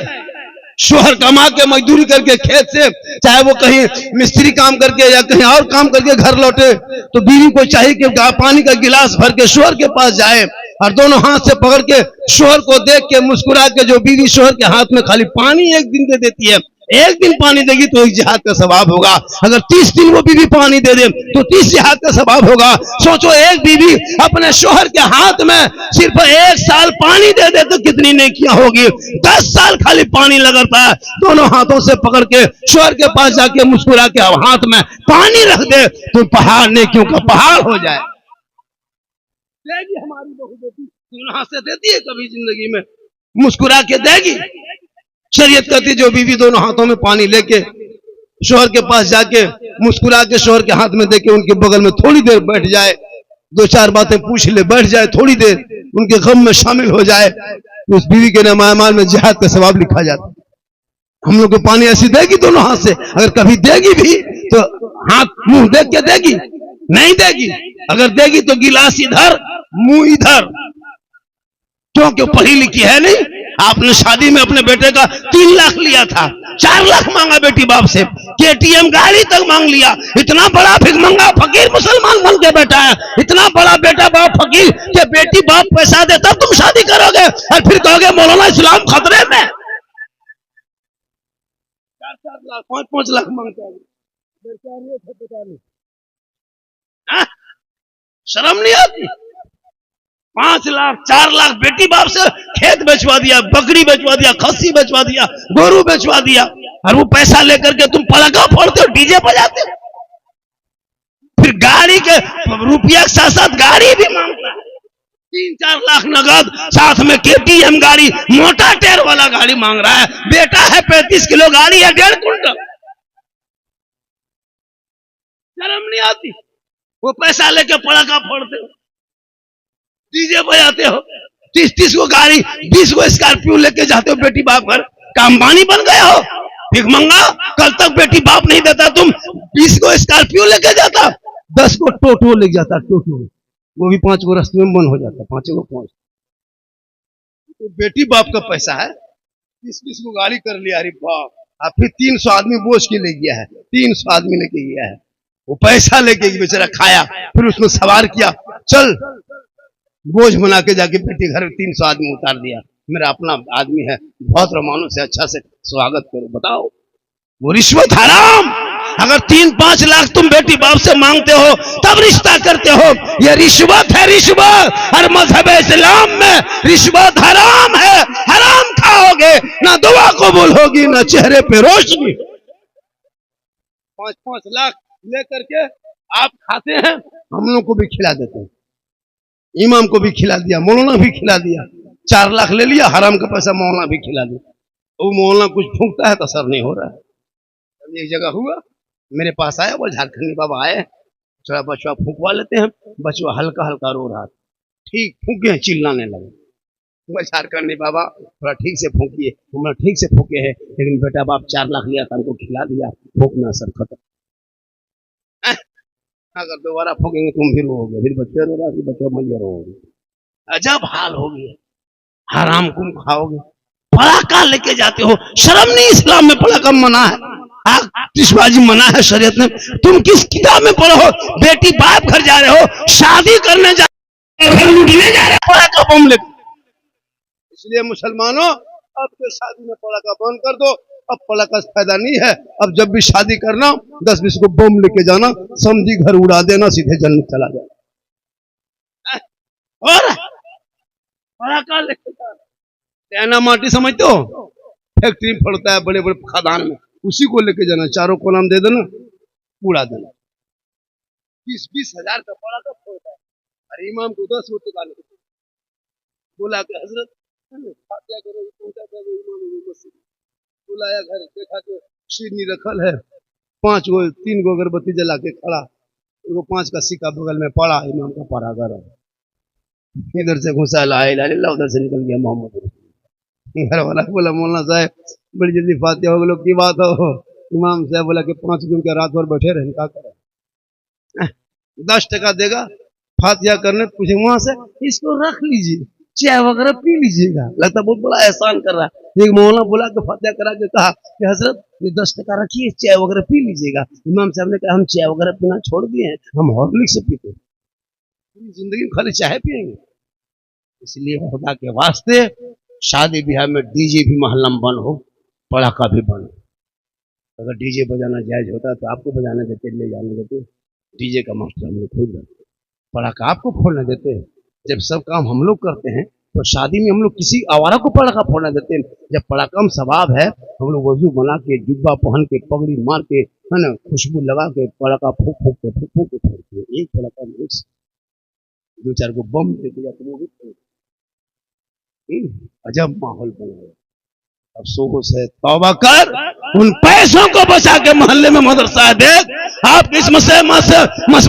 शोहर कमा के मजदूरी करके खेत से, चाहे वो कहीं मिस्त्री काम करके या कहीं और काम करके घर लौटे, तो बीवी को चाहिए कि पानी का गिलास भर के शोहर के पास जाए और दोनों हाथ से पकड़ के शोहर को देख के मुस्कुरा के, जो बीवी शोहर के हाथ में खाली पानी 1 दिन दे देती है, 1 दिन पानी देगी तो 1 जिहाद का सवाब होगा। अगर 30 दिन वो बीवी पानी दे दे तो 30 जिहाद का सवाब होगा। सोचो, एक बीवी अपने शोहर के हाथ में सिर्फ 1 साल पानी दे दे तो कितनी नेकियां होगी। 10 साल खाली पानी लगाता है, दोनों हाथों से पकड़ के शोहर के पास जाके मुस्कुरा के हाथ में पानी रख दे तो पहाड़ नेकियों का पहाड़ हो जाए। देगी हमारी बहू बेटी, हाथ से देती है कभी जिंदगी में, मुस्कुरा के देगी। शरीयत कहती जो बीवी दोनों हाथों में पानी लेके शोहर के पास जाके मुस्कुरा के शोहर के हाथ में देके उनके बगल में थोड़ी देर बैठ जाए, 2-4 बातें पूछ ले, बैठ जाए थोड़ी देर, उनके गम में शामिल हो जाए, तो उस बीवी के नाम अमाल में जिहाद का सवाब लिखा जाता है। हम लोग को पानी ऐसी देगी दोनों हाथ से, अगर कभी देगी भी तो हाथ मुंह देख के देगी, नहीं देगी। अगर देगी तो गिलास इधर मुंह इधर, क्योंकि पढ़ी लिखी है नहीं। आपने शादी में अपने बेटे का 3 लाख लिया था, 4 लाख मांगा बेटी बाप से, केटीएम गाड़ी तक मांग लिया। इतना बड़ा भिखमंगा फकीर मुसलमान बन के बैठा है, इतना बड़ा बेटा बाप फकीर कि बेटी बाप पैसा दे तब तुम शादी करोगे, और फिर कहोगे मौलाना इस्लाम खतरे में। 4-4 लाख 5-5 लाख मांगता है, शर्म नहीं आती? 5 लाख 4 लाख बेटी बाप से खेत बेचवा दिया, बकरी बेचवा दिया, खस्सी बेचवा दिया, गोरू बेचवा दिया, और वो पैसा लेकर के तुम पटाखा फोड़ते हो, डीजे बजाते हो। फिर गाड़ी के रुपया के साथ साथ गाड़ी भी मांगता है, 3-4 लाख नगद, साथ में केटीएम गाड़ी, मोटा टायर वाला गाड़ी मांग रहा है। बेटा है 35 किलो, गाड़ी है 1.5 कुंटल। शर्म नहीं आती? वो पैसा लेके पटाखा फोड़ते हो, डीजे बजाते हो, 30-30 को गाड़ी, 20 को स्कॉर्पियो लेके जाते हो बेटी बाप घर, का अंबानी बन गए हो भिखमंगा। कल तक बेटी बाप नहीं देता, तुम 20 को स्कॉर्पियो लेके जाता, 10 को टोटो लेके जाता, टोटो, वो भी 5 को रास्ते में बंद हो जाता, 5 को पहुंच। तो बेटी बाप का पैसा है, 20-20 को गाड़ी कर लिया, अरे बाप। अब फिर 300 आदमी बोझ के ले गया है, 300 आदमी लेके गया है, वो पैसा लेके बेचारा खाया, फिर उसमें सवार किया, चल बोझ बना के जाके बेटी घर 300 आदमी उतार दिया। मेरा अपना आदमी है, बहुत रमानों से अच्छा से स्वागत करो। बताओ, वो रिश्वत हराम। अगर 3-5 लाख तुम बेटी बाप से मांगते हो तब रिश्ता करते हो, ये रिश्वत है, रिश्वत। और मजहब इस्लाम में रिश्वत हराम है, हराम खाओगे ना दुआ कबूल होगी ना चेहरे पे रोशनी। 5-5 लाख लेकर के आप खाते हैं, हम लोग को भी खिला देते हैं, इमाम को भी खिला दिया, मौलाना भी खिला दिया। 4 लाख ले लिया, हराम का पैसा मौलाना भी खिला दिया। वो मौलाना कुछ फूंकता है तो असर नहीं हो रहा है। एक जगह हुआ, मेरे पास आया वो झारखंडी बाबा आए, थोड़ा बचवा फूंकवा लेते हैं। बचवा हल्का हल्का रो रहा था, ठीक फूके चिल्लाने लगे। मैं झारखंडी बाबा थोड़ा ठीक से फूकिए, हमने ठीक से फूके हैं, लेकिन बेटा बाप 4 लाख लिया था, हमको खिला दिया, फूकना सर खत्म। अगर दोबारा फूकेंगे तुम फिर रोगे, फिर बच्चे रो रहा, फिर बच्चा मैया रोगे। अजब हाल हो गया, हराम तुम खाओगे, पड़ाका लेके जाते हो, शर्म नहीं इस्लाम में पड़ाका मना है, आतिशबाजी मना है शरीयत में। तुम किस किताब में पढ़ो हो? बेटी बाप घर जा रहे हो, शादी करने जा रहे हो, घर लूटने जा रहे हो, पड़ाका बम लेके। इसलिए मुसलमानों अब तो शादी में पड़ाका बंद कर दो, अब पड़ाका से फायदा नहीं है। अब जब भी शादी करना 10-20 को बम लेके जाना, समझी घर उड़ा देना, सीधे जन्नत चला जाए। और पड़ाका लेके जाना, माटी समझते हो, फैक्ट्री में पड़ता है, बड़े बड़े खदान में, उसी को लेके जाना, चारों को नाम दे देना, उड़ा देना। 20-20 हजार का पड़ाका फोड़ता है, अरे इमाम को 10 रुपये का बोला कि हजरत बुलाया घर, देखा कि शीरनी रखल है, 3 गो अगरबत्ती जला के खड़ा, एगो 5 का सिक्का बगल में पड़ा, इमाम का पड़ा घर, इधर से घुसा ला इला, उधर से निकल गया मोहम्मद। घर वाला बोला मौलाना साहब बड़ी जल्दी फातिहा हो गए, की बात हो? इमाम साहब बोला कि 5 दिन के रात भर बैठे रहे, क्या करें, 10 टका देगा फातिहा करने, पूछे वहां से, इसको रख लीजिए, चाय वगैरह पी लीजिएगा, लगता बहुत बड़ा एहसान कर रहा है। एक मौलाना बोला कि फातिहा करा के कहा कि हजरत ये 10 टका रखिए, चाय वगैरह पी लीजिएगा। इमाम साहब ने कहा हम चाय वगैरह पीना छोड़ दिए हैं, हम हॉर्लिक्स से पीते हैं, पूरी जिंदगी में खाली चाय पियेंगे। इसलिए खुदा के वास्ते शादी ब्याह में डीजे भी महल्ला में बंद हो, पड़ाका भी बंद हो। अगर डीजे बजाना जायज होता तो आपको बजाने देते, ले जाने देते, डीजे का मास्टर हम लोग खोल देते, पड़ाका आपको फोड़ने देते। जब सब काम हम लोग करते हैं तो शादी में हम लोग किसी आवारा को पड़ाका फोड़ने देते हैं। जब पड़ाका में सवाब है, हम लोग वजू बना के, जुब्बा पहन के, पगड़ी मार के, है ना, खुशबू लगा के, पड़ाका फूक फूक के फोड़ते हैं। एक पड़ाका में 2-4 को बम लेके जाते, वो भी अजब माहौल बना। अफसोस है, तौबा कर, उन पैसों को बचा के मोहल्ले में मदरसा दे। आप इस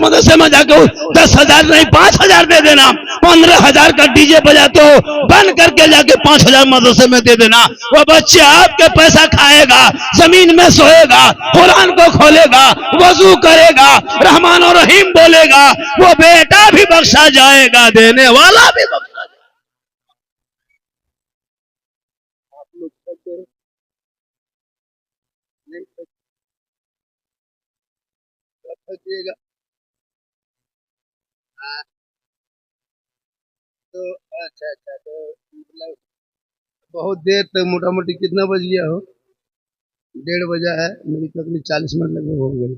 मदरसे में जाके 10,000 नहीं 5,000 दे देना, 15,000 का डीजे बजाते हो, बंद करके जाके 5,000 मदरसे में दे देना। वो बच्चे आपके पैसा खाएगा, जमीन में सोएगा, कुरान को खोलेगा, वजू करेगा, रहमान और रहीम बोलेगा, वो बेटा भी बख्शा जाएगा, देने वाला भी बख्शा। तो अच्छा तो मतलब बहुत देर तक, मोटा मोटी कितना बज गया हो? 1:30 बजा है, मेरी तकलीफ 40 मिनट लगे हो गए,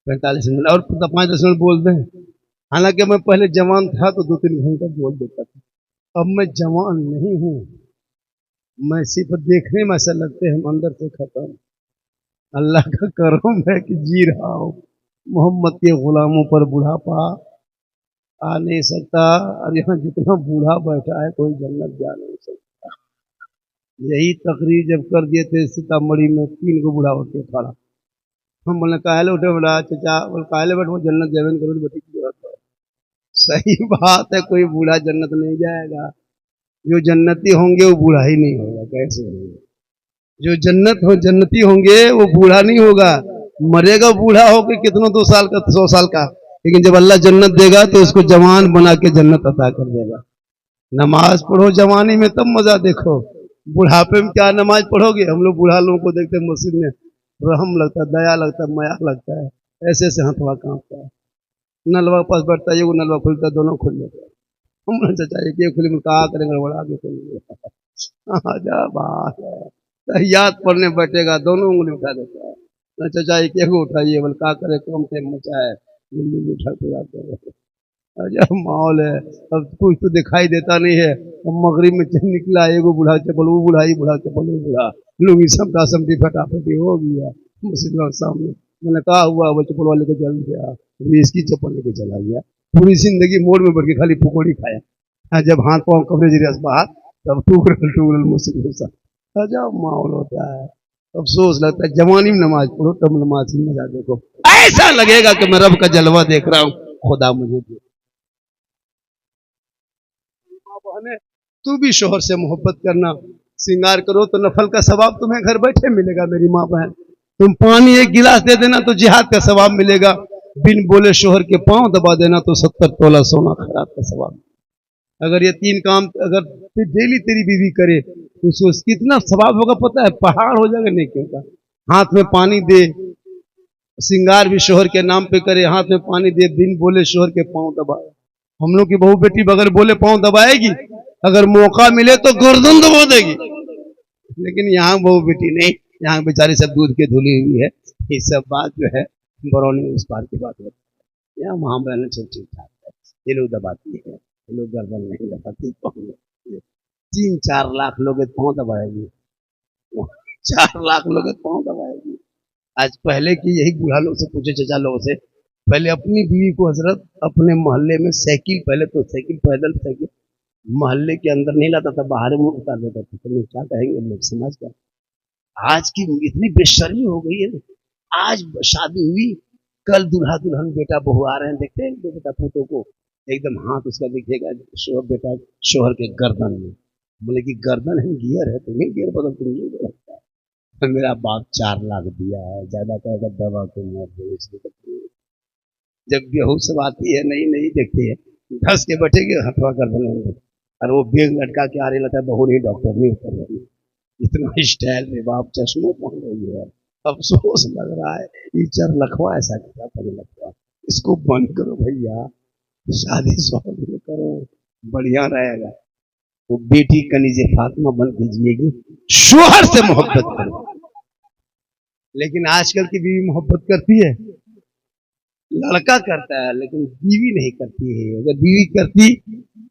45 मिनट और 5-10 मिनट बोलते हैं। हालांकि मैं पहले जवान था तो 2-3 घंटा बोल देता था, अब मैं जवान नहीं हूँ, मैं सिर्फ देखने में ऐसा लगते हैं, अंदर से खत्म। अल्लाह का करम है कि जी रहा हूँ। मोहम्मद के गुलामों पर बुढ़ापा आ नहीं सकता, और यहाँ जितना बूढ़ा बैठा है कोई जन्नत जा नहीं सकता। यही तकरीर जब कर दिए थे सीतामढ़ी में, 3 गो बूढ़ा होते खड़ा, हम बोले काहले उठे, बड़ा चाचा बोले काहले बैठ, वो जन्नत जावेन करो, बेटी की जरूरत है। सही बात है, कोई बूढ़ा जन्नत नहीं जाएगा, जो जन्नती होंगे वो बूढ़ा ही नहीं होगा। कैसे होगा? जो जन्नती होंगे वो बूढ़ा नहीं होगा, मरेगा बूढ़ा होके कितनों 2 साल का, 100 साल का, लेकिन जब अल्लाह जन्नत देगा तो उसको जवान बना के जन्नत अता कर देगा। नमाज पढ़ो जवानी में, तब मजा देखो, बुढ़ापे में क्या नमाज पढ़ोगे? हम लोग बूढ़ा लोगों को देखते हैं मस्जिद में, रहम लगता है, दया लगता है, माया लगता है, ऐसे ऐसे हथवा कांपता है। नलवा पास बैठता है, वो नलवा खुलता है, दोनों खुल जाता है। हम चाचा एक खुली में कहा करेंगे, बड़ा आगे खुल बात है। याद पढ़ने बैठेगा, दोनों उंगली उठा देता है। चाचा एक उठाइए, बोले क्या करे, कम टाइम मचा है, उठाते जाते हैं। अजब माहौल है, अब कुछ तो दिखाई देता नहीं है। अब मगरिब में निकला, एगो बूढ़ा चपल, वो बूढ़ा ही बूढ़ा चपल, वो बूढ़ा लोग समटा समटी फटाफटी हो गया मस्जिद सामने। मैंने कहा हुआ, वो चप्पल वाले के चल गया, इसकी चप्पल लेके चला गया, पूरी जिंदगी मोड़ में बैठ के खाली पकौड़ी खाया। जब हाथ पाँव कवरेज बाहर, तब टूक मस्जिद घुसा। अजब माहौल होता है। अफसोस लगता है जवानी में नमाज पढ़ो तब नमाज की मजा देखो, ऐसा लगेगा कि मैं रब का जलवा देख रहा हूँ, खुदा मुझे दे। तू भी शोहर से मोहब्बत करना, श्रृंगार करो तो नफल का सवाब तुम्हें घर बैठे मिलेगा। मेरी माँ बहन, तुम पानी एक गिलास दे देना तो जिहाद का सवाब मिलेगा, बिन बोले शोहर के पांव दबा देना तो 70 तोला सोना खराब का सवाब। अगर ये 3 काम अगर डेली तेरी बीवी करे तो उसको कितना सवाब होगा पता है? पहाड़ हो जाएगा नेकियों का। हाथ में पानी दे, श्रृंगार भी शोहर के नाम पे करे, हाथ में पानी दे, बिन बोले शोहर के पांव दबाए। हम लोग की बहू बेटी बगैर बोले पांव दबाएगी, अगर मौका मिले तो गर्दन दबा देगी। लेकिन यहाँ बहू बेटी नहीं, यहाँ बेचारी सब दूध के धुली हुई है। ये सब बात जो है बरौनी उस पार की बात होती है। यहाँ वहां सब ठीक ठाक है, ये लोग दबाती है, ये लोग गर्दन नहीं दबाती। 3-4 लाख लोग पांव दबाएगी, 4 लाख लोग पांव दबाएगी। आज पहले की यही बूढ़ा लोग से पूछे, चचा लोगों से, पहले अपनी बीवी को हजरत अपने मोहल्ले में साइकिल, पहले तो साइकिल पैदल साइकिल मोहल्ले के अंदर नहीं लाता था, बाहर में उतार देता था। तो क्या कहेंगे लोग समाज का? आज की इतनी बेशर्मी हो गई है। आज शादी हुई, कल दूल्हा दुल्हन बेटा बहू आ रहे हैं, देखते हैं बेटा फोटो को, एकदम हाथ उसका दिखेगा शोहर बेटा शोहर के गर्दन में। बोले कि गर्दन है गियर है, तुम्हें गियर बदल तुम नहीं लगता है। मेरा बाप 4 लाख दिया है, ज्यादा कहेगा दवा को मत। जब बेहू सब आती है नई नई देखती है, धस के बैठेगी हथवा गर्दन में, और वो बेग लटका के आ रही लगता है बहू नहीं डॉक्टर नहीं कर रही। इतना स्टाइल में बाप चश्मों पहन रही है। अफसोस लग रहा है ये 4 लखवा ऐसा क्या पहले लगता, इसको बंद करो भैया, शादी स्वादी करो, बढ़िया रहेगा। वो बेटी कनीजे फातिमा बन के जिएगी, शोहर से मोहब्बत करो। लेकिन आजकल की बीवी मोहब्बत करती है, लड़का करता है लेकिन बीवी नहीं करती है। अगर बीवी करती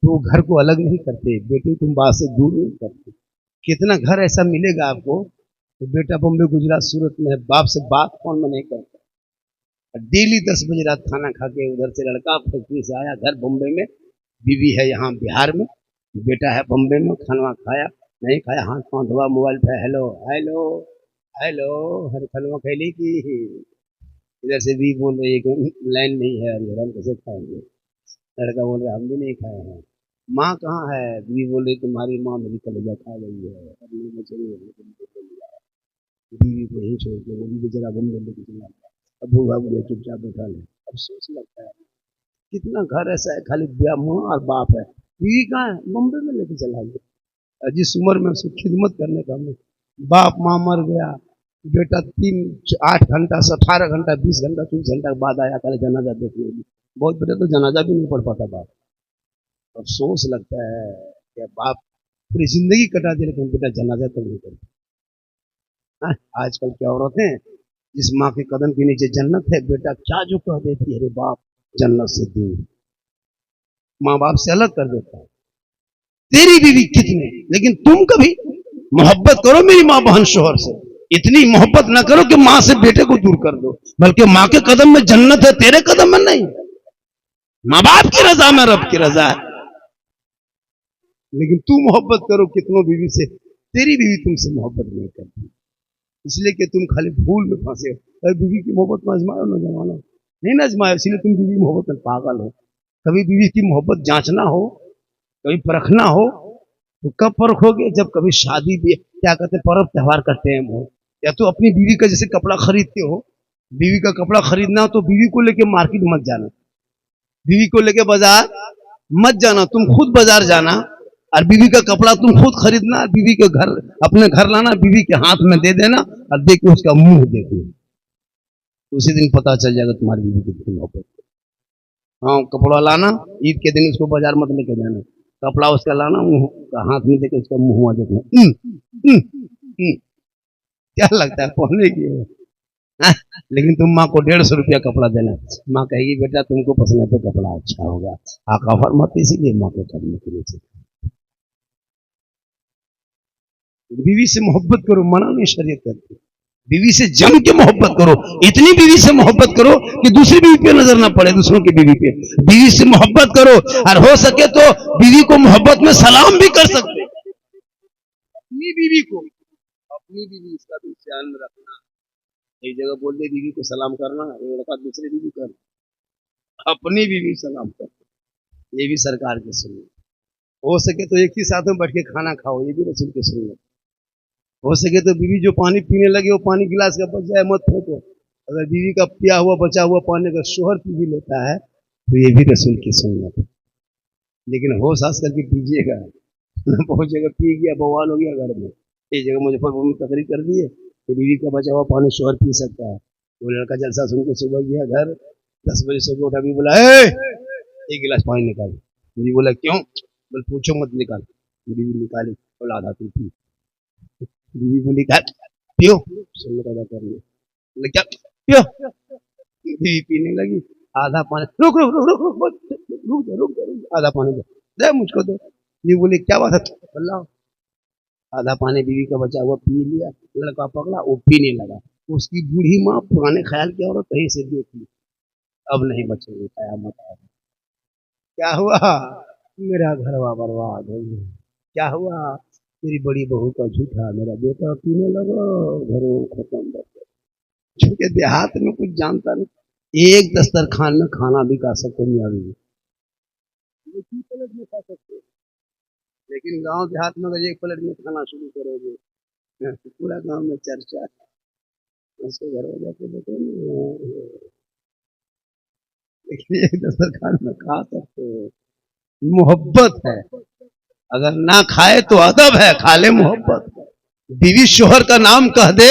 तो घर को अलग नहीं करते, बेटे तुम बात से दूर नहीं करते। कितना घर ऐसा मिलेगा आपको तो बेटा बॉम्बे गुजरात सूरत में है, बाप से बात फोन में नहीं करता। डेली 10 बजे रात खाना खा के उधर से लड़का फैक्ट्री से आया घर बॉम्बे में, बीवी है यहाँ बिहार में, बेटा है बॉम्बे में, खाना खाया नहीं खाया, हाथ पाँव धोआ, मोबाइल पे हेलो हेलो हेलो, हर खलवा खैली की। इधर से भी बोल रही है कि लाइन नहीं है, हम कैसे खाएंगे। लड़का बोल रहा हम भी नहीं खाए हैं। माँ कहाँ है? बीवी बोल रही तुम्हारी माँ मेरी कलेजा खा गई है, बीवी को यही छोड़ के वो भी बेचारा बॉम्बे लेके चला गया। अब भूखा बोले चुपचाप बैठा ले। अब सोच लगता है कितना घर ऐसा है खाली माँ और बाप है, बीवी कहाँ है? बॉम्बे में लेके चला गया। जिस उम्र में उसको खिदमत करने का, बाप माँ मर गया, बेटा 8 घंटा 18 घंटा 20 घंटा 24 घंटा के बाद आया करे जनाजा देखने के। बहुत बेटा तो जनाजा भी नहीं पढ़ पाता बाप। अफसोस लगता है कि बाप पूरी जिंदगी कटा दे लेकिन बेटा जनाजा तो नहीं करता। आजकल की औरतें जिस माँ के कदम के नीचे जन्नत है, बेटा क्या जो कह देती है, अरे बाप जन्नत से दूर, माँ बाप से अलग कर देता है। तेरी बीवी कितने, लेकिन तुम कभी मोहब्बत करो मेरी माँ बहन शोहर से, इतनी मोहब्बत ना करो कि माँ से बेटे को दूर कर दो, बल्कि माँ के कदम में जन्नत है, तेरे कदम में नहीं। माँ बाप की रजा में रब की रजा है। लेकिन तू मोहब्बत करो कितनों बीवी से, तेरी बीवी तुमसे मोहब्बत नहीं करती, इसलिए कि तुम खाली भूल में फंसे हो। कभी बीवी की मोहब्बत में आजमाओ ना, जमाना नहीं ना आजमाओ, इसलिए तुम बीवी की मोहब्बत में पागल हो। कभी बीवी की मोहब्बत जांचना हो, कभी परखना हो तो कब परखोगे? जब कभी शादी भी क्या कहते पर्व त्यौहार करते हैं हम, या तो अपनी बीवी का जैसे कपड़ा खरीदते हो, बीवी का कपड़ा खरीदना हो तो बीवी को लेके मार्केट मत जाना, बीवी को लेके बाजार मत जाना, तुम खुद बाजार जाना और बीवी का कपड़ा तुम खुद खरीदना, बीवी के घर अपने घर लाना, बीवी के हाथ में दे देना और देखो उसका मुंह देखो, उसी दिन पता चल जाएगा तुम्हारी बीवी कितनी मोहब्बत है। हाँ, कपड़ा लाना, ईद के दिन उसको बाजार मत लेके जाना, कपड़ा उसका लाना, मुंह का हाथ में देखे उसका मुंह देखना। क्या लगता है पहनने की है? लेकिन तुम माँ को 150 रुपया कपड़ा देना, माँ कहेगी बेटा तुमको पसंद है तो कपड़ा अच्छा होगा, आका फरमाती, इसीलिए माँ के कदम के नीचे। बीवी से मोहब्बत करो, मना नहीं शरीयत करती, बीवी से जम के मोहब्बत करो, इतनी बीवी से मोहब्बत करो कि दूसरी बीवी पे नजर ना पड़े, दूसरों की बीवी पे। बीवी से मोहब्बत करो और हो सके तो बीवी को मोहब्बत में सलाम भी कर सकते। अपनी बीवी को अपनी बीवी इसका भी ध्यान में रखना। एक जगह बोल दे बीवी को सलाम करना, एक लड़का दूसरी बीवी कर, अपनी बीवी सलाम कर, ये भी सरकार की सुन्नत। हो सके तो एक ही साथ में बैठ के खाना खाओ, ये भी रसूल की सुन्नत। हो सके तो बीवी जो पानी पीने लगे वो पानी गिलास का बच जाए मत फेंको। अगर बीवी का पिया हुआ बचा हुआ पानी का शोहर पी भी लेता है तो ये भी रसूल की सुन्नत है। लेकिन होश हास करके पीजिएगा, बहुत जगह पी गया बवाल हो गया घर में। एक जगह मुजफ्फरपुर में तकरीर कर दिए कि बीवी का बचा हुआ पानी शोहर पी सकता है। वो लड़का जलसा सुन के सुबह गया घर, 10 बजे सुबह उठा, भी बोला एक गिलास पानी निकाल। बीवी बोला क्यों? बोल पूछो मत, निकाल। बीवी निकाली, बोला आधा तू पी। बीवी बोली क्या पियो, सुनने का अदा कर लिया, बोले क्या पियो। बीवी पीने लगी, आधा पानी, रुक रुक रुक रुक रुक रुक रुक रुक, आधा पानी दे मुझको दे। बीवी बोली क्या बात है, बोला आधा पानी बीवी का बचा हुआ पी लिया। लड़का पकड़ा, वो पीने लगा। उसकी बूढ़ी माँ पुराने ख्याल की औरत कहीं से देख ली, अब नहीं बचेगी, कयामत आ गई। क्या हुआ? मेरा घरवा बर्बाद हो गया। क्या हुआ? मेरी बड़ी बहू का झूठा, मेरा बेटा पीने लगा, घरों खत्म कर गया। क्योंकि देहात में कुछ जानता नहीं, एक दस्तरखान में खाना भी खा सकते नहीं, अभी प्लेट में खा सकते। लेकिन गांव देहात में अगर एक प्लेट में खाना शुरू करोगे तो पूरा गांव में चर्चा है। उसको घर में जाके देखो, लेकिन एक दस्तरखान में खा सकते हो। मोहब्बत है, अगर ना खाए तो अदब है, खा ले मोहब्बत। बीवी शोहर का नाम कह दे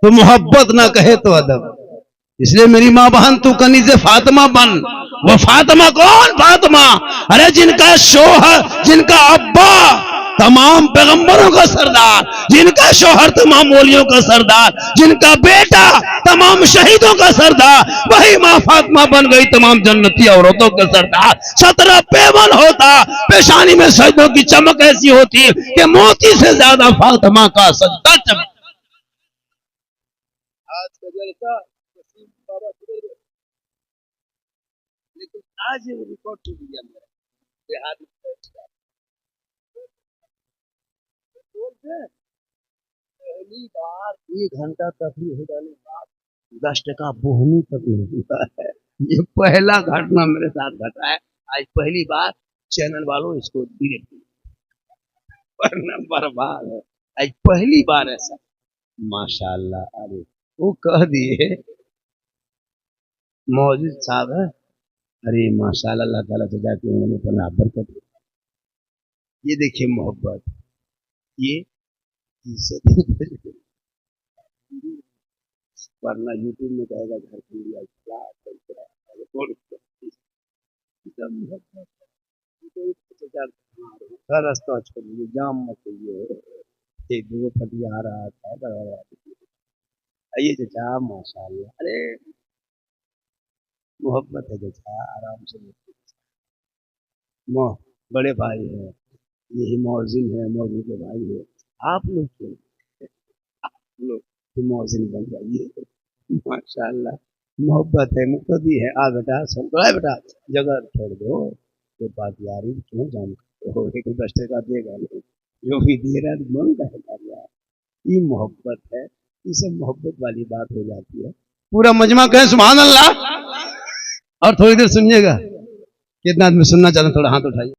तो मोहब्बत, ना कहे तो अदब। इसलिए मेरी माँ बहन तू कनीज़े फातिमा बन। वो फातिमा कौन? फातिमा, अरे जिनका शोहर, जिनका अब्बा तमाम पैगंबरों का सरदार, जिनका शोहर तमाम वलियों का सरदार, जिनका बेटा तमाम शहीदों का सरदार, वही माँ फातिमा बन गई तमाम जन्नती औरतों का सरदार। 17 पेवन होता, पेशानी में सजदों की चमक ऐसी होती कि मोती से ज्यादा फातिमा का सजदा चमक। आज का जलसा बाबा, लेकिन आज ये रिकॉर्ड टूट गया मेरा देहात में। पहली बार 1 घंटा तकलीफ हो जाने के बाद 10% बोहनी तक नहीं हुआ है। ये पहला घटना मेरे साथ घटा है आज, पहली बार। चैनल वालों इसको डिलीट वरना बर्बाद है। आज पहली बार ऐसा, माशाल्लाह। अरे वो कह दिए मौजूद साहब है, अरे माशाल्लाह, अल्लाह ताला से जाके उन्होंने अपना बरकत। ये देखिए मोहब्बत, ये वरना यूट्यूब में कहेगा झारखंडी रास्ता छोड़िए, जाम मत करिए। एक दो फटिया आ रहा था, आइए चाचा माशाल्लाह। अरे मोहब्बत है चाचा, आराम से। मोह बड़े भाई है, यही मौजिन है, मौजिन के भाई है। आप लोग क्यों, आप लोग मौजिन बन जाइए, माशाल्लाह। मोहब्बत है, मुक्तदी है। आ बेटा सुन, बेटा जगह छोड़ दो, तो बात यारी क्यों जाम करते हो? एक 10 देगा नहीं, जो भी दे रहा है मन का यार। ये मोहब्बत है, ये सब मोहब्बत वाली बात हो जाती है। पूरा मजमा कहे सुभान अल्लाह। और थोड़ी देर सुनिएगा, कितना आदमी सुनना चाहते, थोड़ा हाथ उठाइए।